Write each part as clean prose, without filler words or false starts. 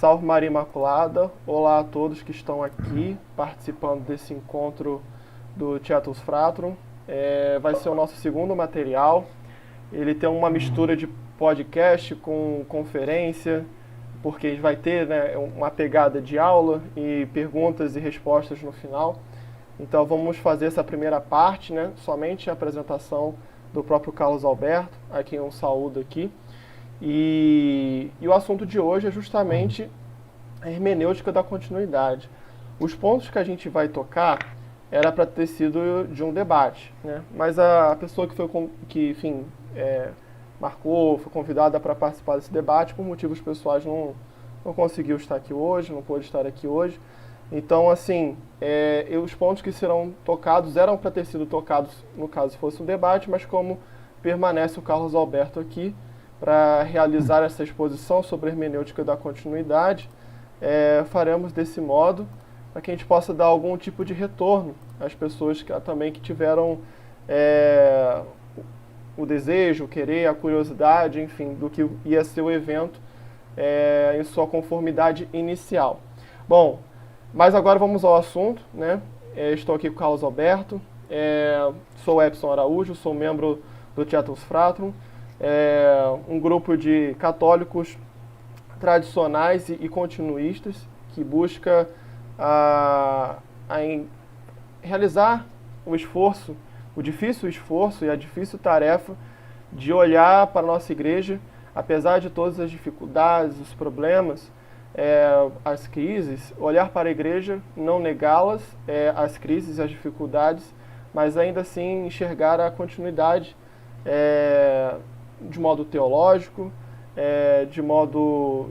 Salve Maria Imaculada, olá a todos que estão aqui participando desse encontro do Tietus Fratrum. Vai ser o nosso segundo material. Ele tem uma mistura de podcast com conferência, porque a gente vai ter, né, uma pegada de aula e perguntas e respostas no final. Então vamos fazer essa primeira parte, né, somente a apresentação do próprio Carlos Alberto, a quem eu saúdo aqui. E o assunto de hoje é justamente a hermenêutica da continuidade. Os pontos que a gente vai tocar era para ter sido de um debate, né? Mas a pessoa enfim, marcou, foi convidada para participar desse debate, por motivos pessoais não conseguiu estar aqui hoje, não pôde estar aqui hoje. Então, assim, os pontos que serão tocados eram para ter sido tocados, no caso, fosse um debate, mas como permanece o Carlos Alberto aqui para realizar essa exposição sobre a hermenêutica da continuidade, faremos desse modo para que a gente possa dar algum tipo de retorno às pessoas também que tiveram o desejo, o querer, a curiosidade, enfim, do que ia ser o evento em sua conformidade inicial. Bom, mas agora vamos ao assunto, né? Estou aqui com o Carlos Alberto, sou Epson Araújo, sou membro do Tietus Fratrum, um grupo de católicos tradicionais e continuistas que busca realizar o esforço, o difícil esforço e a difícil tarefa de olhar para a nossa igreja, apesar de todas as dificuldades, os problemas, as crises, olhar para a igreja, não negá-las, as crises, as dificuldades, mas ainda assim enxergar a continuidade de modo teológico, de modo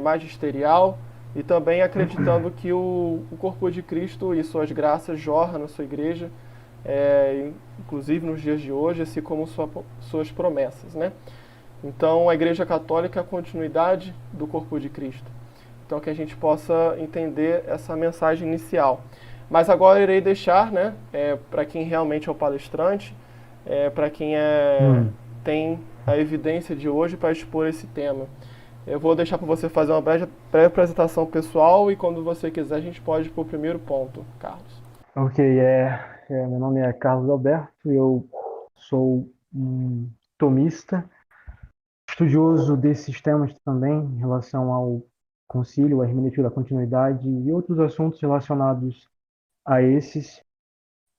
magisterial, e também acreditando que o corpo de Cristo e suas graças jorram na sua igreja, inclusive nos dias de hoje, assim como suas promessas, né? Então, a Igreja Católica é a continuidade do corpo de Cristo. Então, que a gente possa entender essa mensagem inicial. Mas agora irei deixar, né, para quem realmente é o palestrante, para quem tem a evidência de hoje para expor esse tema. Eu vou deixar para você fazer uma breve apresentação pessoal e quando você quiser a gente pode ir para o primeiro ponto, Carlos. Ok, meu nome é Carlos Alberto, eu sou um tomista, estudioso desses temas também, em relação ao concílio, a hermenêutica da continuidade e outros assuntos relacionados a esses.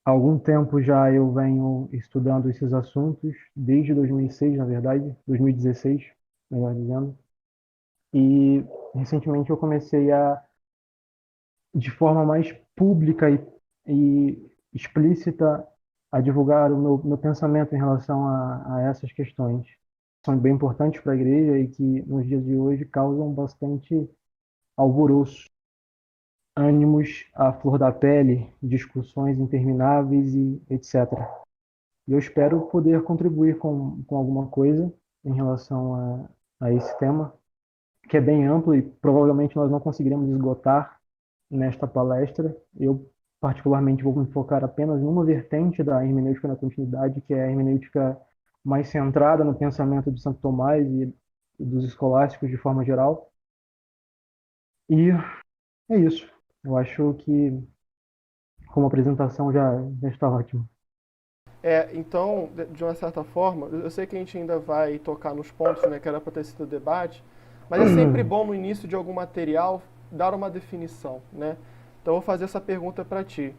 Há algum tempo já eu venho estudando esses assuntos, desde 2006, na verdade, 2016, melhor dizendo, e recentemente eu comecei de forma mais pública e explícita, a divulgar o meu pensamento em relação a essas questões. São bem importantes para a igreja e que nos dias de hoje causam bastante alvoroço, ânimos à flor da pele, discussões intermináveis e etc. E eu espero poder contribuir com alguma coisa em relação a esse tema, que é bem amplo e provavelmente nós não conseguiremos esgotar nesta palestra. Eu, particularmente, vou me focar apenas numa vertente da hermenêutica na continuidade, que é a hermenêutica mais centrada no pensamento de Santo Tomás e dos escolásticos de forma geral. E é isso. Eu acho que, como apresentação, já está ótimo. Então, de uma certa forma, eu sei que a gente ainda vai tocar nos pontos, né, que era para ter sido o debate, mas é sempre bom no início de algum material dar uma definição, né? Então, eu vou fazer essa pergunta para ti.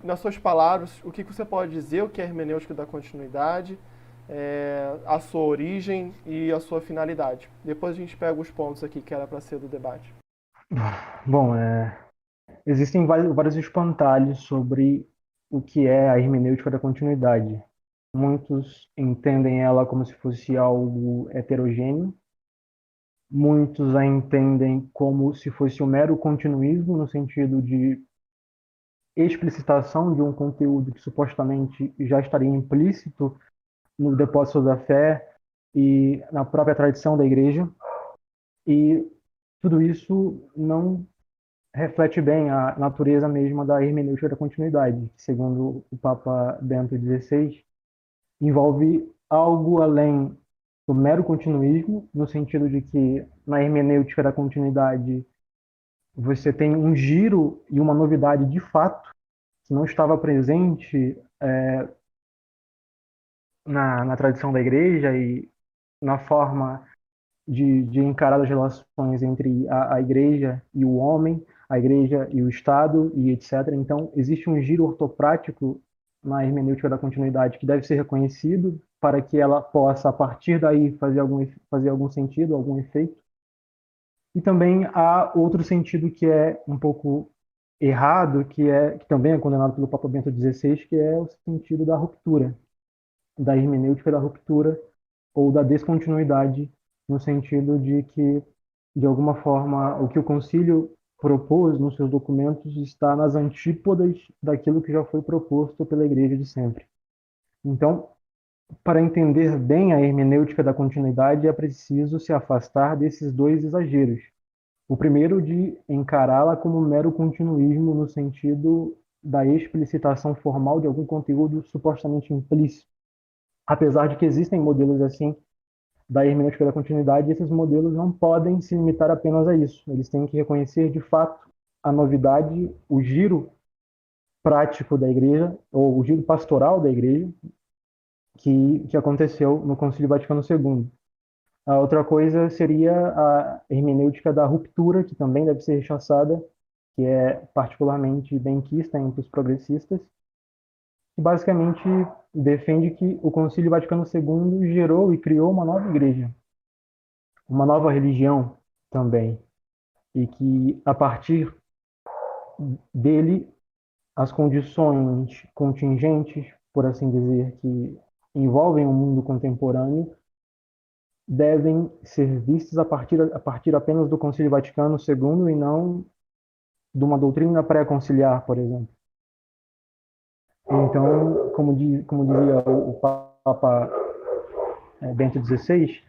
Nas suas palavras, o que você pode dizer, o que é hermenêutica da continuidade, a sua origem e a sua finalidade? Depois a gente pega os pontos aqui que era para ser do debate. Bom, existem vários espantalhos sobre o que é a hermenêutica da continuidade. Muitos entendem ela como se fosse algo heterogêneo, muitos a entendem como se fosse um mero continuismo, no sentido de explicitação de um conteúdo que supostamente já estaria implícito no depósito da fé e na própria tradição da igreja. E tudo isso não reflete bem a natureza mesma da hermenêutica da continuidade, que, segundo o Papa Bento XVI, envolve algo além do mero continuismo, no sentido de que na hermenêutica da continuidade, você tem um giro e uma novidade de fato que não estava presente na tradição da igreja e na forma de encarar as relações entre a igreja e o homem, a igreja e o Estado e etc. Então, existe um giro ortoprático na hermenêutica da continuidade que deve ser reconhecido para que ela possa, a partir daí, fazer algum sentido, algum efeito. E também há outro sentido que é um pouco errado, que também é condenado pelo Papa Bento XVI, que é o sentido da ruptura, da hermenêutica da ruptura ou da descontinuidade, no sentido de que, de alguma forma, o que o concílio propôs nos seus documentos está nas antípodas daquilo que já foi proposto pela Igreja de sempre. Então, para entender bem a hermenêutica da continuidade, é preciso se afastar desses dois exageros. O primeiro de encará-la como mero continuismo no sentido da explicitação formal de algum conteúdo supostamente implícito. Apesar de que existem modelos assim da hermenêutica da continuidade, esses modelos não podem se limitar apenas a isso. Eles têm que reconhecer de fato a novidade, o giro prático da igreja, ou o giro pastoral da igreja, que aconteceu no Concílio Vaticano II. A outra coisa seria a hermenêutica da ruptura, que também deve ser rechaçada, que é particularmente benquista entre os progressistas, que basicamente defende que o Concílio Vaticano II gerou e criou uma nova igreja, uma nova religião também, e que a partir dele as condições contingentes, por assim dizer, que envolvem o mundo contemporâneo, devem ser vistas a partir apenas do Concílio Vaticano II e não de uma doutrina pré-conciliar, por exemplo. Então, como dizia o Papa Bento XVI,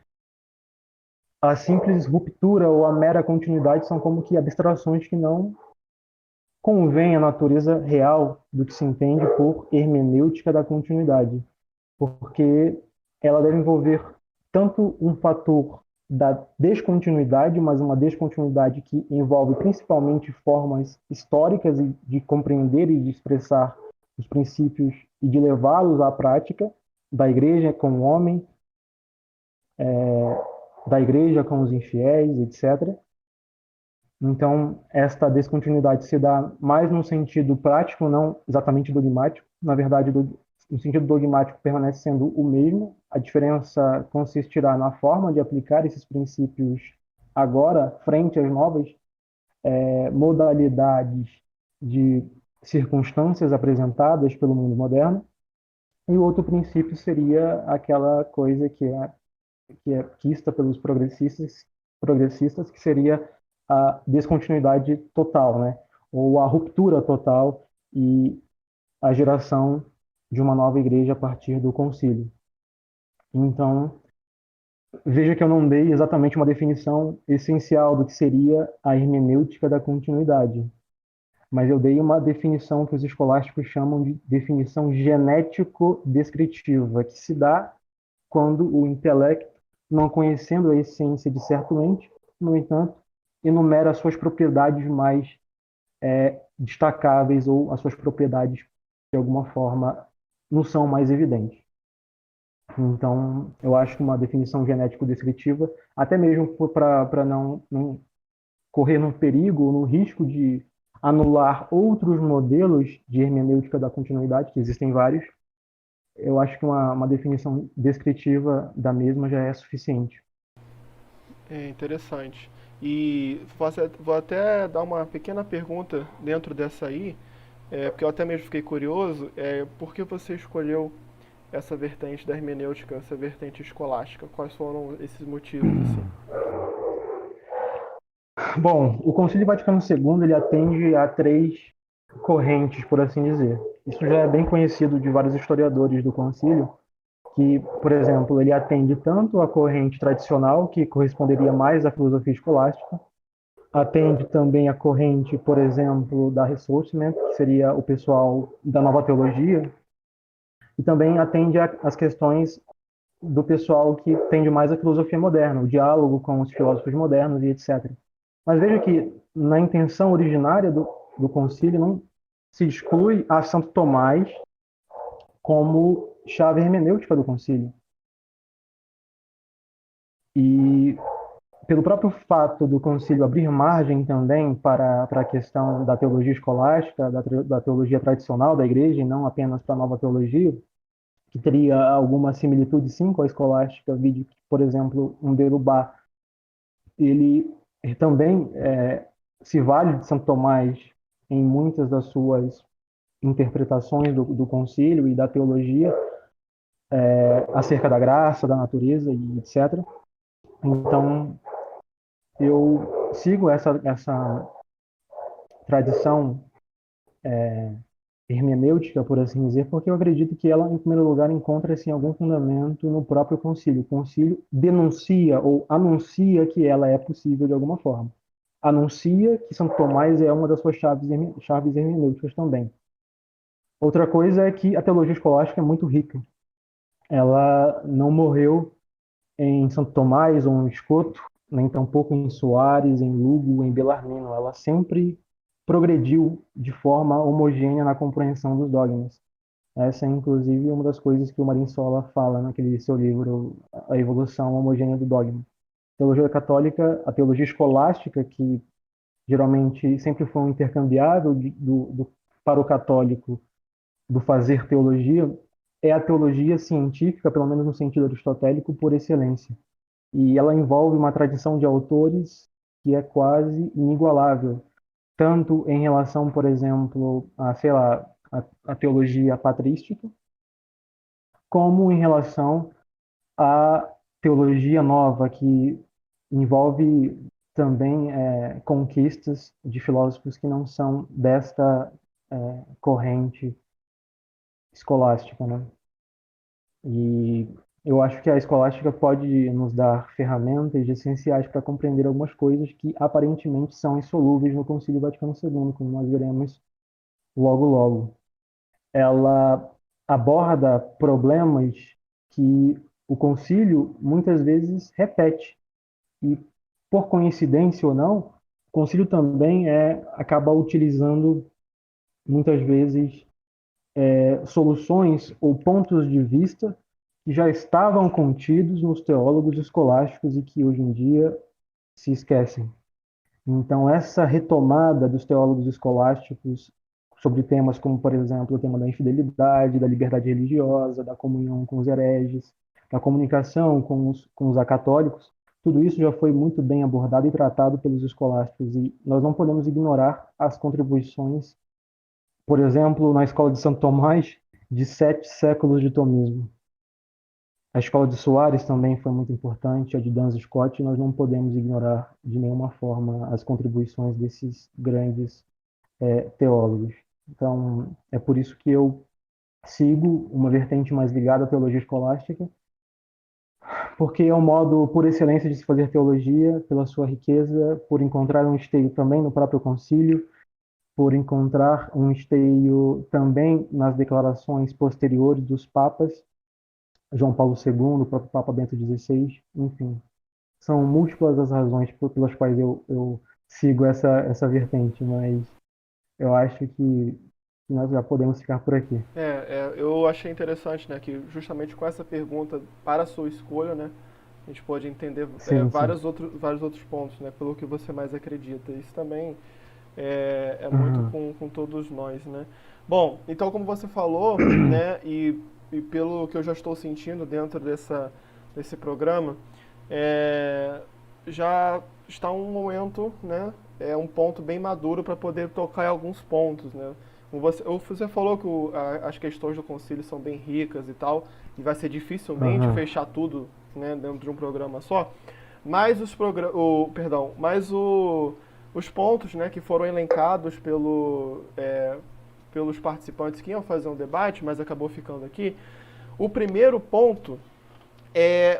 a simples ruptura ou a mera continuidade são como que abstrações que não convêm à natureza real do que se entende por hermenêutica da continuidade, porque ela deve envolver tanto um fator da descontinuidade, mas uma descontinuidade que envolve principalmente formas históricas de compreender e de expressar os princípios e de levá-los à prática da igreja com o homem, da igreja com os infiéis, etc. Então, esta descontinuidade se dá mais no sentido prático, não exatamente dogmático. Na verdade, o sentido dogmático permanece sendo o mesmo. A diferença consistirá na forma de aplicar esses princípios agora, frente às novas modalidades de circunstâncias apresentadas pelo mundo moderno. E o outro princípio seria aquela coisa que é quista pelos progressistas, que seria a descontinuidade total, né? Ou a ruptura total e a geração de uma nova igreja a partir do concílio. Então, veja que eu não dei exatamente uma definição essencial do que seria a hermenêutica da continuidade, mas eu dei uma definição que os escolásticos chamam de definição genético-descritiva, que se dá quando o intelecto, não conhecendo a essência de certo ente, no entanto, enumera as suas propriedades mais destacáveis ou as suas propriedades, de alguma forma, não são mais evidentes. Então, eu acho que uma definição genético-descritiva, até mesmo para não correr no perigo, no risco de anular outros modelos de hermenêutica da continuidade, que existem vários, eu acho que uma definição descritiva da mesma já é suficiente. É interessante. E vou até dar uma pequena pergunta dentro dessa aí, porque eu até mesmo fiquei curioso, por que você escolheu essa vertente da hermenêutica, essa vertente escolástica? Quais foram esses motivos, assim? Bom, o Concílio Vaticano II ele atende a três correntes, por assim dizer. Isso já é bem conhecido de vários historiadores do concílio, que, por exemplo, ele atende tanto a corrente tradicional, que corresponderia mais à filosofia escolástica, atende também a corrente, por exemplo, da Ressourcement, que seria o pessoal da nova teologia, e também atende às questões do pessoal que tende mais à filosofia moderna, o diálogo com os filósofos modernos e etc. Mas veja que na intenção originária do concílio não se exclui a Santo Tomás como chave hermenêutica do concílio. E pelo próprio fato do concílio abrir margem também para a questão da teologia escolástica, da teologia tradicional da igreja, e não apenas para a nova teologia, que teria alguma similitude sim com a escolástica, vide, por exemplo, um Derubá, ele também se vale de Santo Tomás em muitas das suas interpretações do concílio e da teologia acerca da graça, da natureza e etc. Então, eu sigo essa tradição hermenêutica, por assim dizer, porque eu acredito que ela, em primeiro lugar, encontra assim, algum fundamento no próprio concílio. O concílio denuncia ou anuncia que ela é possível de alguma forma. Anuncia que Santo Tomás é uma das suas chaves hermenêuticas também. Outra coisa é que a teologia escolástica é muito rica. Ela não morreu em Santo Tomás ou em Escoto, nem tampouco em Soares, em Lugo, em Belarmino. Ela sempre progrediu de forma homogênea na compreensão dos dogmas. Essa é, inclusive, uma das coisas que o Marinsola fala naquele seu livro, A Evolução Homogênea do Dogma. A teologia católica, a teologia escolástica, que geralmente sempre foi um intercambiável para o católico do fazer teologia, é a teologia científica, pelo menos no sentido aristotélico, por excelência. E ela envolve uma tradição de autores que é quase inigualável, tanto em relação, por exemplo, a, sei lá, a teologia patrística, como em relação à teologia nova, que envolve também conquistas de filósofos que não são desta corrente escolástica, né? E eu acho que a escolástica pode nos dar ferramentas essenciais para compreender algumas coisas que aparentemente são insolúveis no Concílio Vaticano II, como nós veremos logo logo. Ela aborda problemas que o concílio muitas vezes repete. E, por coincidência ou não, o concílio também acaba utilizando muitas vezes soluções ou pontos de vista que já estavam contidos nos teólogos escolásticos e que hoje em dia se esquecem. Então, essa retomada dos teólogos escolásticos sobre temas como, por exemplo, o tema da infidelidade, da liberdade religiosa, da comunhão com os hereges, da comunicação com os acatólicos, tudo isso já foi muito bem abordado e tratado pelos escolásticos e nós não podemos ignorar as contribuições, por exemplo, na escola de Santo Tomás, de 7 séculos de tomismo. A escola de Soares também foi muito importante, a de Duns Scott, e nós não podemos ignorar de nenhuma forma as contribuições desses grandes teólogos. Então, é por isso que eu sigo uma vertente mais ligada à teologia escolástica, porque é um modo por excelência de se fazer teologia, pela sua riqueza, por encontrar um esteio também no próprio concílio, por encontrar um esteio também nas declarações posteriores dos papas, João Paulo II, o próprio Papa Bento XVI, enfim. São múltiplas as razões pelas quais eu sigo essa vertente, mas eu acho que nós já podemos ficar por aqui. Eu achei interessante, né, que justamente com essa pergunta para a sua escolha, né, a gente pode entender Sim, sim. vários outros pontos, né, pelo que você mais acredita. Isso também é muito Uhum. com todos nós, né. Bom, então como você falou, né, e pelo que eu já estou sentindo dentro desse programa, é, já está um momento, né, um ponto bem maduro para poder tocar em alguns pontos, né. Você falou que as questões do concílio são bem ricas e tal, e vai ser dificilmente Uhum. fechar tudo, né, dentro de um programa só, mas os pontos, né, que foram elencados pelos participantes que iam fazer um debate, mas acabou ficando aqui. O primeiro ponto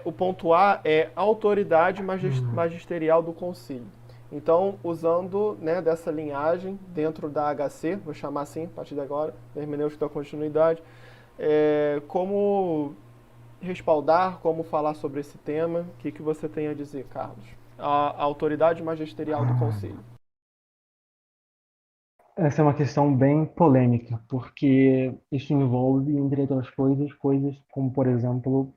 o ponto A é autoridade Uhum. magisterial do concílio. Então, usando, né, dessa linhagem dentro da HC, vou chamar assim a partir de agora, hermenêutica da continuidade, como respaldar, como falar sobre esse tema? O que você tem a dizer, Carlos? A autoridade magisterial do concílio. Essa é uma questão bem polêmica, porque isso envolve, entre outras coisas, coisas como, por exemplo,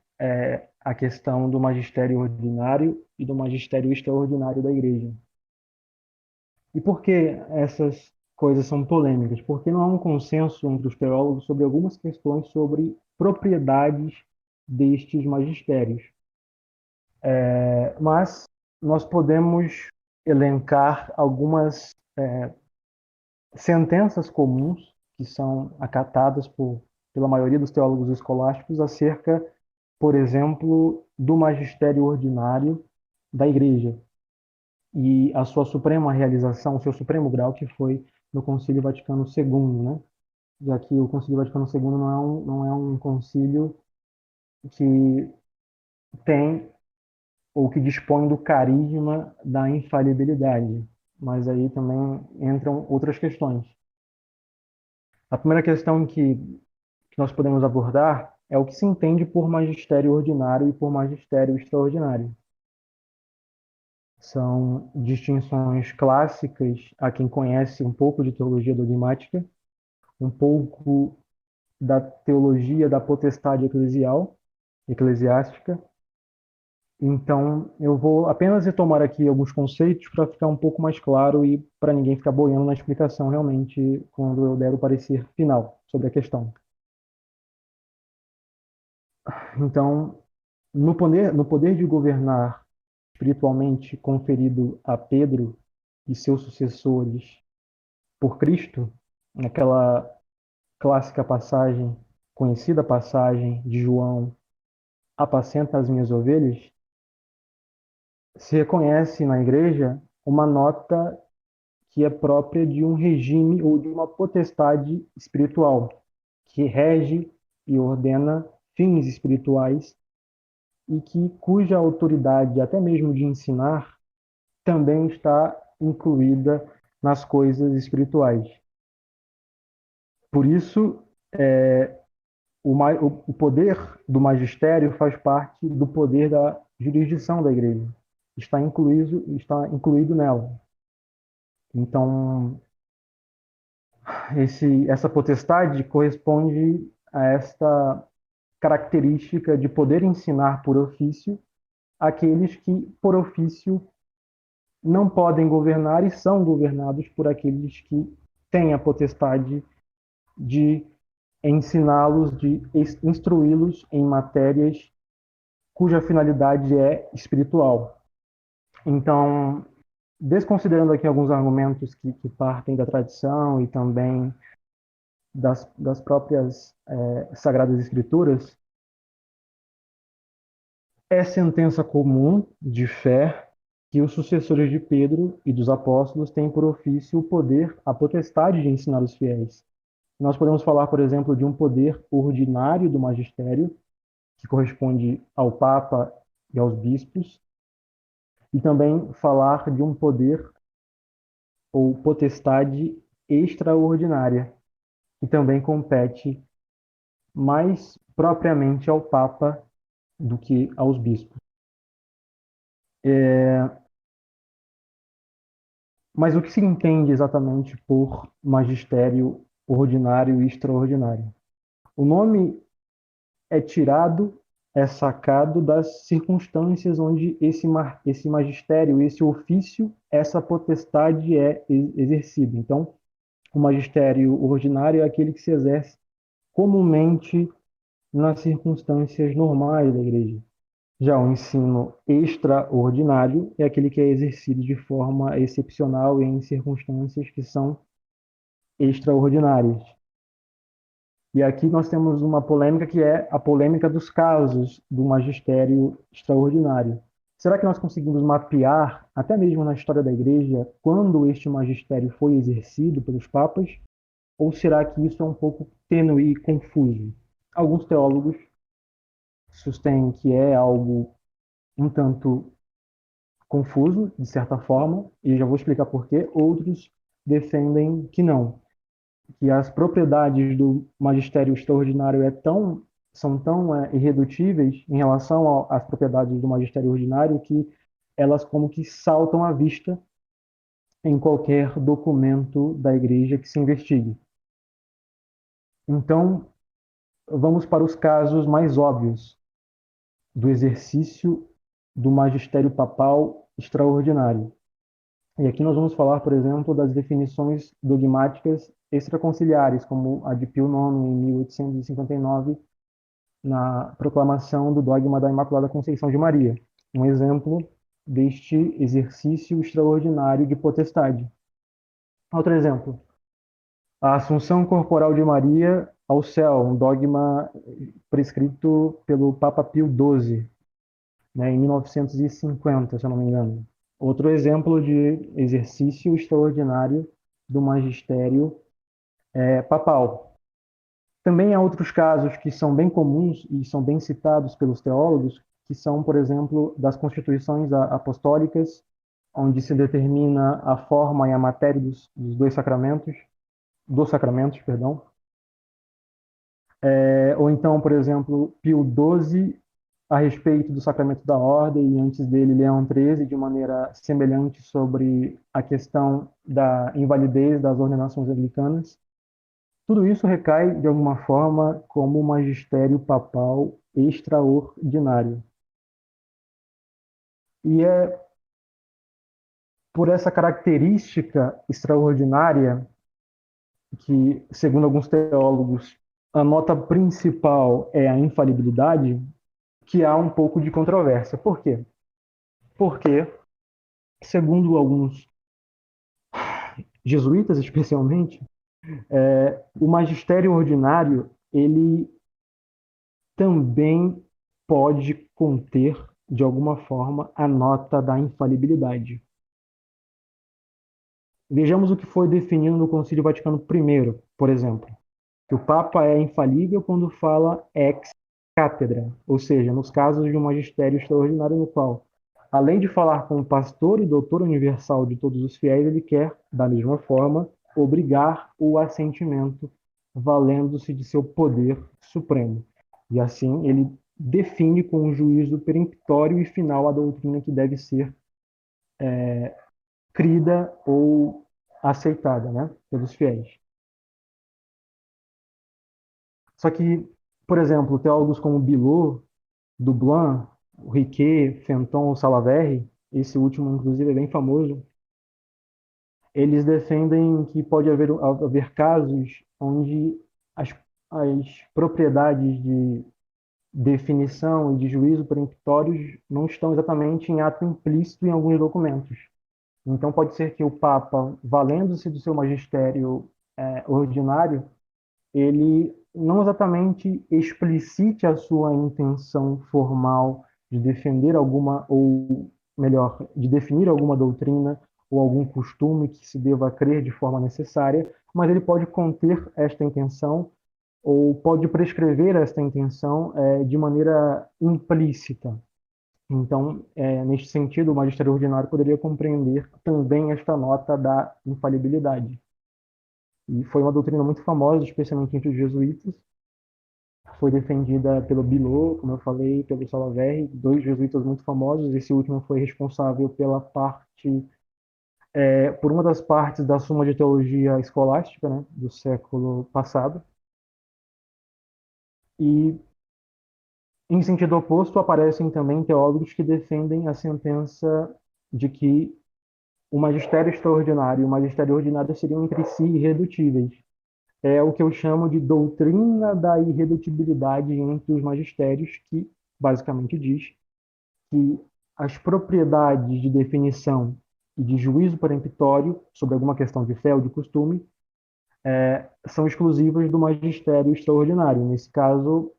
a questão do magistério ordinário e do magistério extraordinário da Igreja. E por que essas coisas são polêmicas? Porque não há um consenso entre os teólogos sobre algumas questões sobre propriedades destes magistérios. Mas nós podemos elencar algumas sentenças comuns que são acatadas pela maioria dos teólogos escolásticos acerca, por exemplo, do magistério ordinário da Igreja e a sua suprema realização, o seu supremo grau, que foi no Concílio Vaticano II, né? Já que o Concílio Vaticano II não é um concílio que tem ou que dispõe do carisma da infalibilidade, mas aí também entram outras questões. A primeira questão que nós podemos abordar é o que se entende por magistério ordinário e por magistério extraordinário. São distinções clássicas a quem conhece um pouco de teologia dogmática, um pouco da teologia da potestade eclesiástica. Então, eu vou apenas retomar aqui alguns conceitos para ficar um pouco mais claro e para ninguém ficar boiando na explicação realmente quando eu der o parecer final sobre a questão. Então, no poder de governar espiritualmente conferido a Pedro e seus sucessores por Cristo, naquela clássica passagem, conhecida passagem de João, apacenta as minhas ovelhas, se reconhece na igreja uma nota que é própria de um regime ou de uma potestade espiritual, que rege e ordena fins espirituais e cuja autoridade, até mesmo de ensinar, também está incluída nas coisas espirituais. Por isso, o poder do magistério faz parte do poder da jurisdição da igreja. Está incluído nela. Então, essa potestade corresponde a esta característica de poder ensinar por ofício aqueles que, por ofício, não podem governar e são governados por aqueles que têm a potestade de ensiná-los, de instruí-los em matérias cuja finalidade é espiritual. Então, desconsiderando aqui alguns argumentos que partem da tradição e também das próprias Sagradas Escrituras, é sentença comum de fé que os sucessores de Pedro e dos apóstolos têm por ofício o poder, a potestade de ensinar os fiéis. Nós podemos falar, por exemplo, de um poder ordinário do magistério, que corresponde ao Papa e aos bispos, e também falar de um poder ou potestade extraordinária, que também compete mais propriamente ao Papa do que aos bispos. Mas o que se entende exatamente por magistério ordinário e extraordinário? O nome é tirado, é sacado das circunstâncias onde esse magistério, esse ofício, essa potestade é exercida. Então, o magistério ordinário é aquele que se exerce comumente nas circunstâncias normais da igreja. Já o ensino extraordinário é aquele que é exercido de forma excepcional e em circunstâncias que são extraordinárias. E aqui nós temos uma polêmica que é a polêmica dos casos do magistério extraordinário. Será que nós conseguimos mapear, até mesmo na história da igreja, quando este magistério foi exercido pelos papas? Ou será que isso é um pouco tênue e confuso? Alguns teólogos sustêm que é algo um tanto confuso, de certa forma, e já vou explicar por quê. Outros defendem que não, que as propriedades do magistério extraordinário é tão são tão irredutíveis em relação às propriedades do magistério ordinário que elas como que saltam à vista em qualquer documento da igreja que se investigue. Então, vamos para os casos mais óbvios do exercício do magistério papal extraordinário. E aqui nós vamos falar, por exemplo, das definições dogmáticas extraconciliares, como a de Pio IX, em 1859, na proclamação do dogma da Imaculada Conceição de Maria. Um exemplo deste exercício extraordinário de potestade. Outro exemplo, a Assunção Corporal de Maria ao céu, um dogma prescrito pelo Papa Pio XII, né, em 1950, se eu não me engano. Outro exemplo de exercício extraordinário do magistério papal. Também há outros casos que são bem comuns e são bem citados pelos teólogos, que são, por exemplo, das constituições apostólicas, onde se determina a forma e a matéria dos sacramentos, perdão. Ou então, por exemplo, Pio XII a respeito do sacramento da ordem, e antes dele Leão XIII, de maneira semelhante sobre a questão da invalidez das ordenações anglicanas. Tudo isso recai, de alguma forma, como magistério papal extraordinário. E é por essa característica extraordinária que, segundo alguns teólogos, a nota principal é a infalibilidade, que há um pouco de controvérsia. Por quê? Porque, segundo alguns jesuítas, especialmente, o magistério ordinário ele também pode conter, de alguma forma, a nota da infalibilidade. Vejamos o que foi definido no Concílio Vaticano I, por exemplo, que o Papa é infalível quando fala ex cátedra, ou seja, nos casos de um magistério extraordinário no qual, além de falar como pastor e doutor universal de todos os fiéis, ele quer, da mesma forma, obrigar o assentimento, valendo-se de seu poder supremo. E assim ele define com um juízo peremptório e final a doutrina que deve ser crida ou aceitada, né, pelos fiéis. Só que, por exemplo, teólogos como Bilot, Dublin, Riquet, Fenton, Salaverry, esse último inclusive é bem famoso, eles defendem que pode haver casos onde as, as propriedades de definição e de juízo peremptórios não estão exatamente em ato implícito em alguns documentos. Então pode ser que o Papa, valendo-se do seu magistério ordinário, ele não exatamente explicite a sua intenção formal de defender alguma, ou melhor, de definir alguma doutrina ou algum costume que se deva crer de forma necessária, mas ele pode conter esta intenção ou pode prescrever esta intenção de maneira implícita. Então, neste sentido, o magistério ordinário poderia compreender também esta nota da infalibilidade. E foi uma doutrina muito famosa, especialmente entre os jesuítas. Foi defendida pelo Bilot, como eu falei, pelo Salaverry, dois jesuítas muito famosos. Esse último foi responsável pela parte, por uma das partes da Suma de Teologia Escolástica, né, do século passado. E, em sentido oposto, aparecem também teólogos que defendem a sentença de que o magistério extraordinário e o magistério ordinário seriam entre si irredutíveis. É o que eu chamo de doutrina da irredutibilidade entre os magistérios, que basicamente diz que as propriedades de definição e de juízo peremptório sobre alguma questão de fé ou de costume são exclusivas do magistério extraordinário. Nesse caso,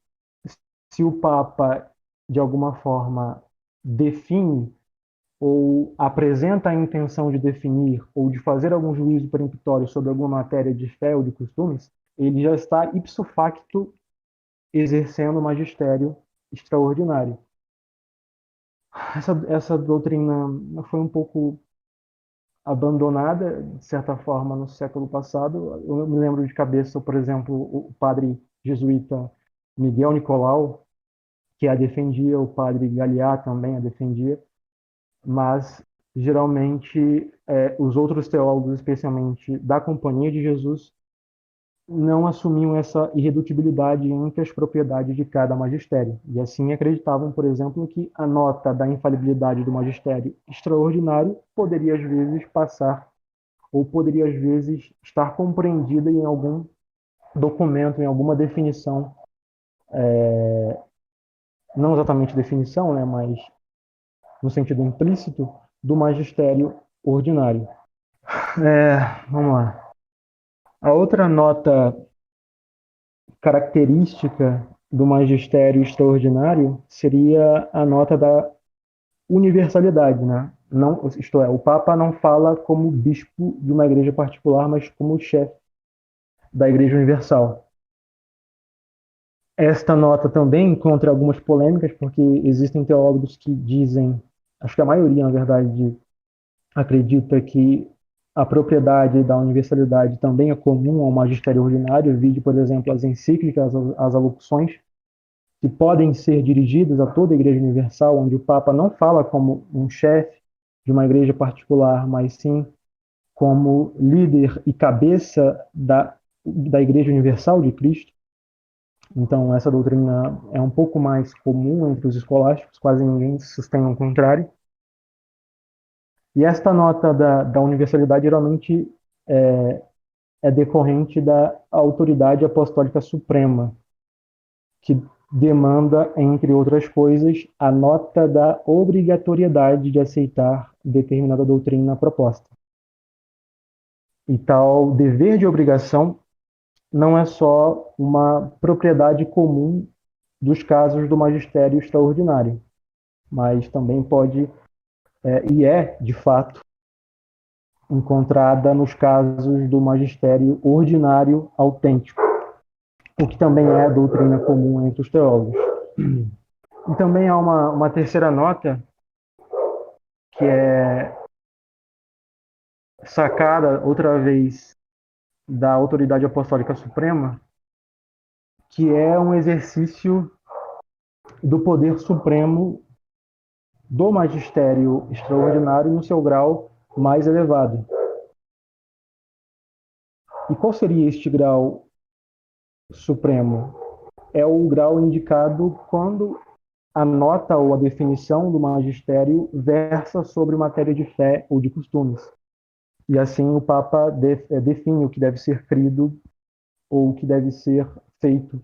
se o Papa, de alguma forma, define ou apresenta a intenção de definir ou de fazer algum juízo peremptório sobre alguma matéria de fé ou de costumes, ele já está ipso facto exercendo o magistério extraordinário. Essa doutrina foi um pouco abandonada, de certa forma, no século passado. Eu me lembro de cabeça, por exemplo, o padre jesuíta Miguel Nicolau, que a defendia, o padre Galiá também a defendia, mas geralmente os outros teólogos, especialmente da Companhia de Jesus, não assumiam essa irredutibilidade entre as propriedades de cada magistério. E assim acreditavam, por exemplo, que a nota da infalibilidade do magistério extraordinário poderia às vezes passar ou poderia às vezes estar compreendida em algum documento, em alguma definição, não exatamente definição, né, mas no sentido implícito, do magistério ordinário. Vamos lá. A outra nota característica do magistério extraordinário seria a nota da universalidade, né? Não, isto é, o Papa não fala como bispo de uma igreja particular, mas como chefe da Igreja Universal. Esta nota também encontra algumas polêmicas, porque existem teólogos que dizem, acho que a maioria, na verdade, acredita que a propriedade da universalidade também é comum ao magistério ordinário, vide, por exemplo, as encíclicas, as alocuções, que podem ser dirigidas a toda a Igreja Universal, onde o Papa não fala como um chefe de uma igreja particular, mas sim como líder e cabeça da Igreja Universal de Cristo. Então, essa doutrina é um pouco mais comum entre os escolásticos, quase ninguém sustém o contrário. E esta nota da universalidade geralmente é decorrente da autoridade apostólica suprema, que demanda, entre outras coisas, a nota da obrigatoriedade de aceitar determinada doutrina proposta. E tal dever de obrigação não é só uma propriedade comum dos casos do magistério extraordinário, mas também pode, e é, de fato, encontrada nos casos do magistério ordinário autêntico, o que também é a doutrina comum entre os teólogos. E também há uma terceira nota que é sacada outra vez da autoridade apostólica suprema, que é um exercício do poder supremo do magistério extraordinário no seu grau mais elevado. E qual seria este grau supremo? É o grau indicado quando a nota ou a definição do magistério versa sobre matéria de fé ou de costumes. E assim o Papa define o que deve ser crido ou o que deve ser feito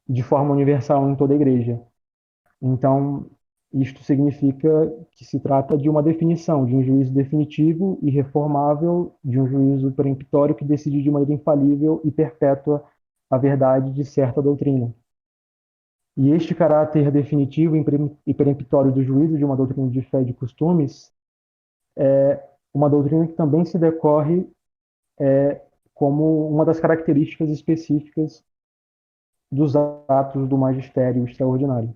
de forma universal em toda a igreja. Então, isto significa que se trata de uma definição, de um juízo definitivo e reformável, de um juízo peremptório que decide de maneira infalível e perpétua a verdade de certa doutrina. E este caráter definitivo e peremptório do juízo de uma doutrina de fé e de costumes é uma doutrina que também se decorre como uma das características específicas dos atos do magistério extraordinário.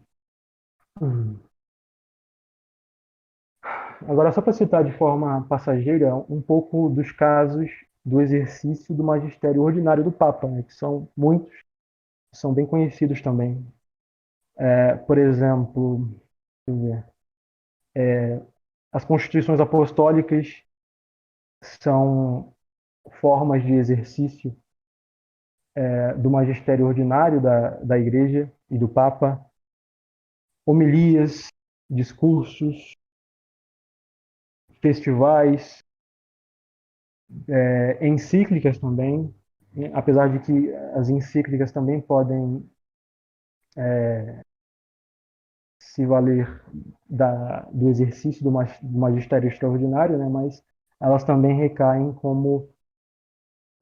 Agora, só para citar de forma passageira um pouco dos casos do exercício do magistério ordinário do Papa, né, que são muitos, são bem conhecidos também. Por exemplo, deixa eu ver, as constituições apostólicas são formas de exercício do magistério ordinário da Igreja e do Papa, homilias, discursos, festivais, encíclicas também, apesar de que as encíclicas também podem se valer do exercício do magistério extraordinário, né, mas elas também recaem como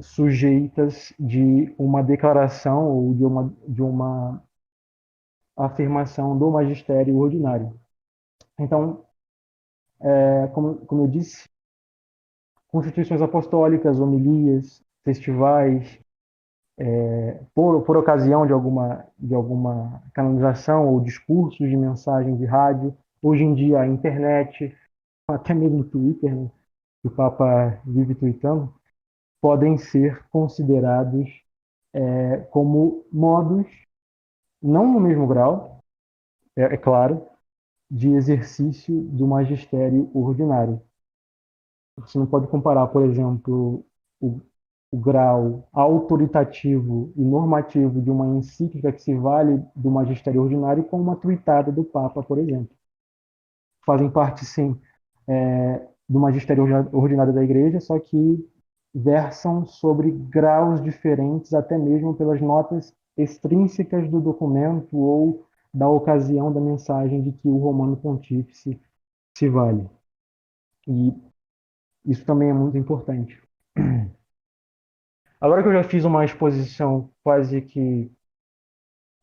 sujeitas de uma declaração ou de uma afirmação do magistério ordinário. Então, como eu disse, constituições apostólicas, homilias, festivais, por ocasião de alguma canonização ou discursos de mensagem de rádio, hoje em dia a internet, até mesmo o Twitter, né, que o Papa vive tweetando, podem ser considerados como modos, não no mesmo grau, é claro, de exercício do magistério ordinário. Você não pode comparar, por exemplo, o, o grau autoritativo e normativo de uma encíclica que se vale do magistério ordinário com uma tuitada do Papa, por exemplo. Fazem parte, sim, do magistério ordinário da Igreja, só que versam sobre graus diferentes, até mesmo pelas notas extrínsecas do documento ou da ocasião da mensagem de que o Romano Pontífice se vale. E isso também é muito importante. Agora que eu já fiz uma exposição quase que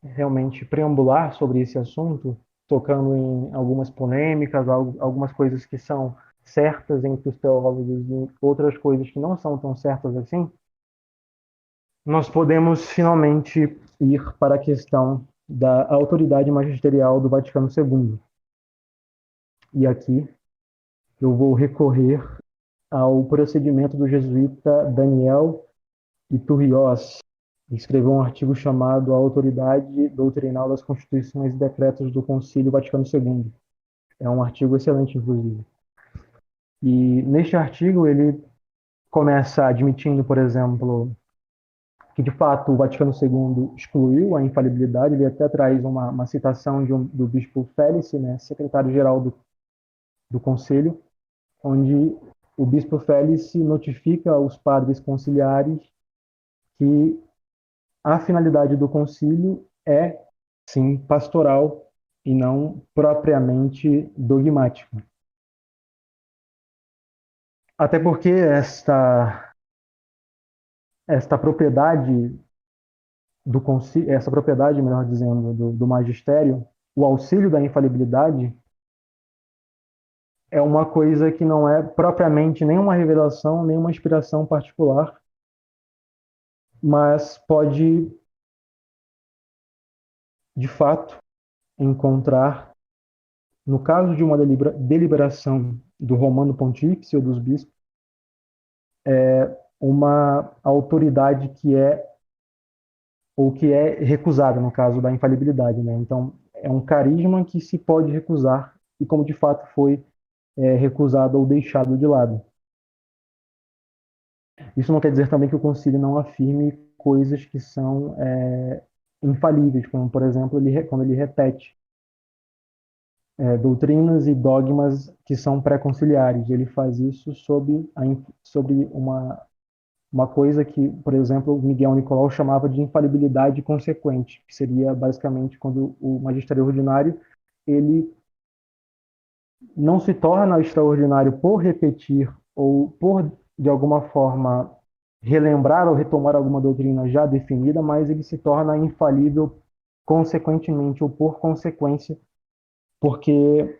realmente preambular sobre esse assunto, tocando em algumas polêmicas, algumas coisas que são certas entre os teólogos e outras coisas que não são tão certas assim, nós podemos finalmente ir para a questão da autoridade magisterial do Vaticano II. E aqui eu vou recorrer ao procedimento do jesuíta Daniel Iturriós, que escreveu um artigo chamado A Autoridade Doutrinal das Constituições e Decretos do Concílio Vaticano II. É um artigo excelente, inclusive. E neste artigo ele começa admitindo, por exemplo, que de fato o Vaticano II excluiu a infalibilidade. Ele até traz uma citação do bispo Félix, né, secretário-geral do Concílio, onde o bispo Félix notifica aos padres conciliares que a finalidade do concílio é, sim, pastoral e não propriamente dogmática. Até porque esta propriedade do concílio, essa propriedade, melhor dizendo, do magistério, o auxílio da infalibilidade, é uma coisa que não é propriamente nenhuma revelação, nenhuma inspiração particular, mas pode, de fato, encontrar, no caso de uma deliberação do Romano Pontífice ou dos bispos, uma autoridade que é ou que é recusada, no caso da infalibilidade, né? Então, é um carisma que se pode recusar e como de fato foi recusado ou deixado de lado. Isso não quer dizer também que o concílio não afirme coisas que são infalíveis, como, por exemplo, quando ele repete doutrinas e dogmas que são pré-conciliares. Ele faz isso sobre uma coisa que, por exemplo, Miguel Nicolau chamava de infalibilidade consequente, que seria basicamente quando o magistério ordinário ele não se torna extraordinário por repetir ou por, de alguma forma, relembrar ou retomar alguma doutrina já definida, mas ele se torna infalível consequentemente ou por consequência, porque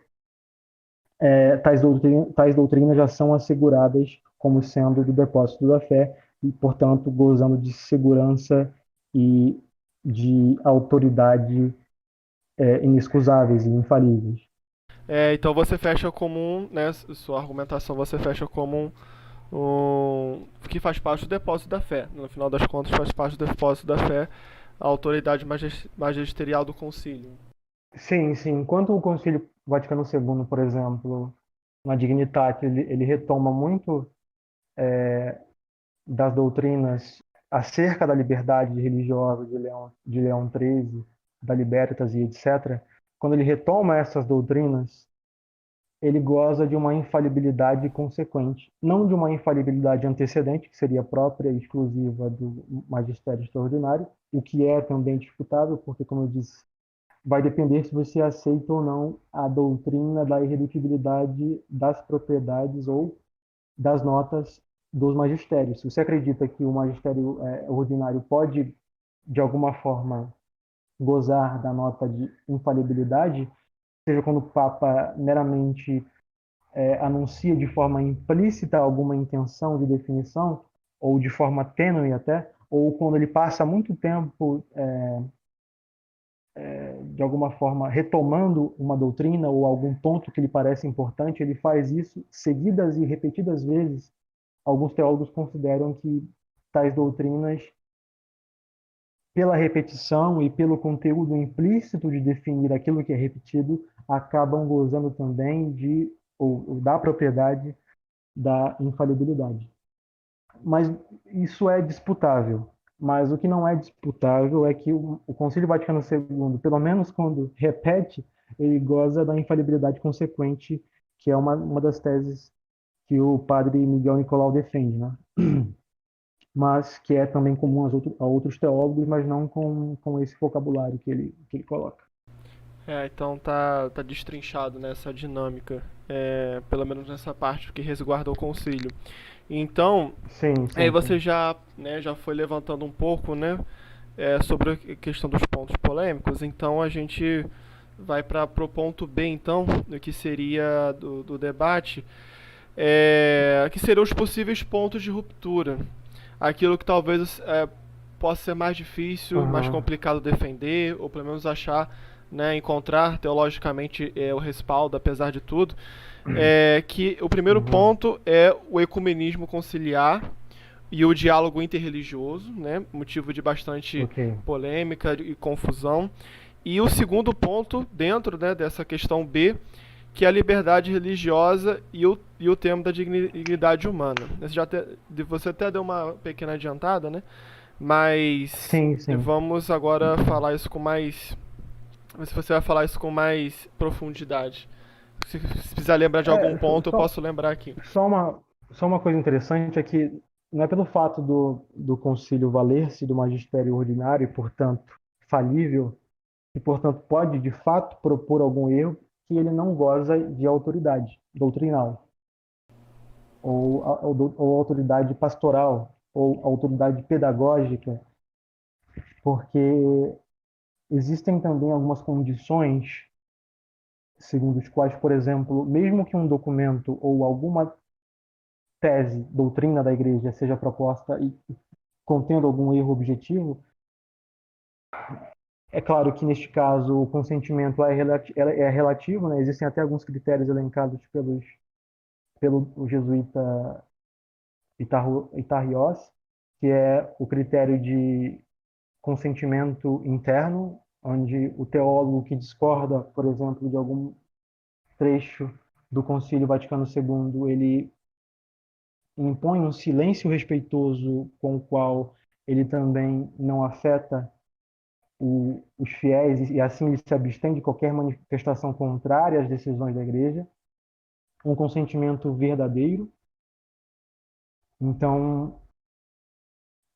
tais doutrinas já são asseguradas como sendo do depósito da fé e, portanto, gozando de segurança e de autoridade inexcusáveis e infalíveis. Então você fecha como né, sua argumentação você fecha como que faz parte do depósito da fé. No final das contas, faz parte do depósito da fé a autoridade magisterial do concílio. Sim, sim. Enquanto o Concílio Vaticano II, por exemplo, na Dignitate, ele retoma muito das doutrinas acerca da liberdade religiosa de Leão XIII, da Libertas e etc., quando ele retoma essas doutrinas, ele goza de uma infalibilidade consequente, não de uma infalibilidade antecedente, que seria própria e exclusiva do magistério extraordinário, o que é também disputável, porque, como eu disse, vai depender se você aceita ou não a doutrina da irredutibilidade das propriedades ou das notas dos magistérios. Se você acredita que o magistério ordinário pode, de alguma forma, gozar da nota de infalibilidade, seja quando o Papa meramente anuncia de forma implícita alguma intenção de definição, ou de forma tênue até, ou quando ele passa muito tempo, de alguma forma, retomando uma doutrina ou algum ponto que lhe parece importante, ele faz isso seguidas e repetidas vezes. Alguns teólogos consideram que tais doutrinas pela repetição e pelo conteúdo implícito de definir aquilo que é repetido, acabam gozando também ou da propriedade da infalibilidade. Mas isso é disputável. Mas o que não é disputável é que o Concílio Vaticano II, pelo menos quando repete, ele goza da infalibilidade consequente, que é uma das teses que o padre Miguel Nicolau defende, né? Mas que é também comum a outros teólogos, mas não com esse vocabulário que ele coloca. Então tá destrinchado nessa dinâmica, pelo menos nessa parte que resguarda o concílio. Então, Sim, aí sim, você sim. já foi levantando um pouco, né, sobre a questão dos pontos polêmicos. Então a gente vai para o ponto B, então, do que seria do debate, que seriam os possíveis pontos de ruptura. Aquilo que talvez possa ser mais difícil, mais Aham. complicado defender, ou pelo menos achar, né, encontrar teologicamente o respaldo, apesar de tudo. Que o primeiro Aham. ponto é o ecumenismo conciliar e o diálogo interreligioso, né, motivo de bastante Ok. polêmica e confusão. E o segundo ponto, dentro, né, dessa questão B, que é a liberdade religiosa e o tema da dignidade humana. Você até deu uma pequena adiantada, né? Mas Sim, sim. vamos agora falar isso com mais. Se você vai falar isso com mais profundidade. Se precisar lembrar de algum É, ponto, eu posso lembrar aqui. só só uma coisa interessante é que não é pelo fato do concílio valer-se do magistério ordinário e, portanto, falível, e, portanto, pode, de fato, propor algum erro, que ele não goza de autoridade doutrinal, ou autoridade pastoral, ou autoridade pedagógica, porque existem também algumas condições segundo os quais, por exemplo, mesmo que um documento ou alguma tese, doutrina da igreja seja proposta e contendo algum erro objetivo, é claro que neste caso o consentimento é relativo, né? Existem até alguns critérios elencados pelo jesuíta Itarriós, que é o critério de consentimento interno, onde o teólogo que discorda, por exemplo, de algum trecho do Concílio Vaticano II, ele impõe um silêncio respeitoso com o qual ele também não afeta os fiéis e assim ele se abstém de qualquer manifestação contrária às decisões da igreja, um consentimento verdadeiro. Então,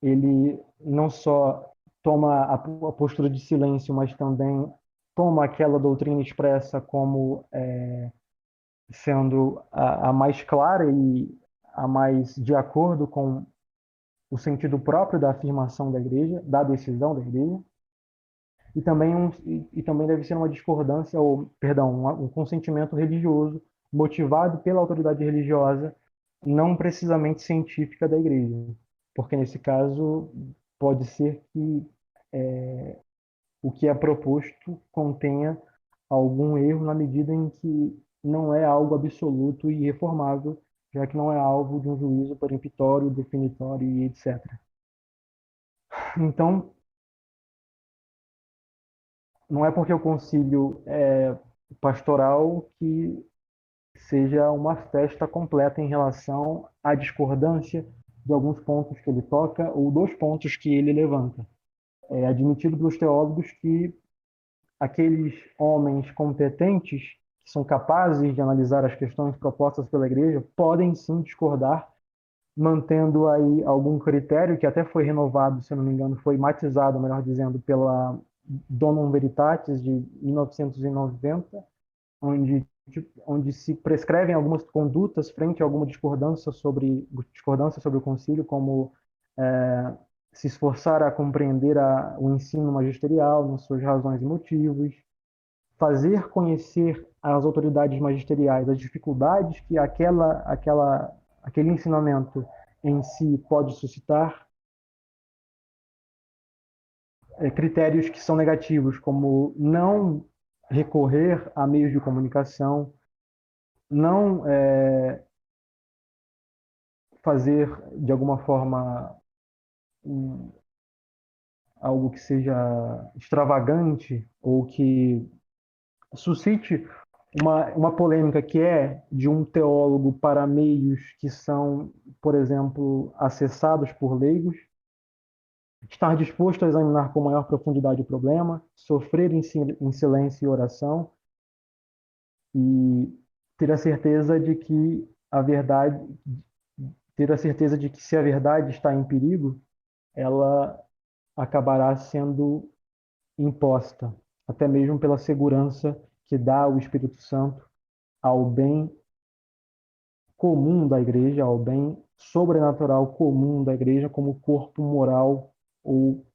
ele não só toma a postura de silêncio, mas também toma aquela doutrina expressa como sendo a mais clara e a mais de acordo com o sentido próprio da afirmação da igreja, da decisão da igreja, e também deve ser uma discordância, ou, perdão, um consentimento religioso motivado pela autoridade religiosa, não precisamente científica da igreja, porque nesse caso pode ser que o que é proposto contenha algum erro na medida em que não é algo absoluto e reformável, já que não é alvo de um juízo peremptório, definitório e etc. Então, não é porque o concílio é pastoral que seja uma festa completa em relação à discordância de alguns pontos que ele toca ou dos pontos que ele levanta. É admitido pelos teólogos que aqueles homens competentes que são capazes de analisar as questões propostas pela igreja podem sim discordar, mantendo aí algum critério que até foi renovado, se eu não me engano, foi matizado, melhor dizendo, pela Donum Veritatis de 1990, onde se prescrevem algumas condutas frente a alguma discordância sobre o concílio, como se esforçar a compreender o ensino magisterial nas suas razões e motivos, fazer conhecer às autoridades magisteriais as dificuldades que aquele ensinamento em si pode suscitar, critérios que são negativos, como não recorrer a meios de comunicação, não fazer de alguma forma algo que seja extravagante ou que suscite uma polêmica que é de um teólogo para meios que são, por exemplo, acessados por leigos, estar disposto a examinar com maior profundidade o problema, sofrer em silêncio e oração e ter a certeza de que a verdade, ter a certeza de que se a verdade está em perigo, ela acabará sendo imposta, até mesmo pela segurança que dá o Espírito Santo ao bem comum da igreja, ao bem sobrenatural comum da igreja como corpo moral ou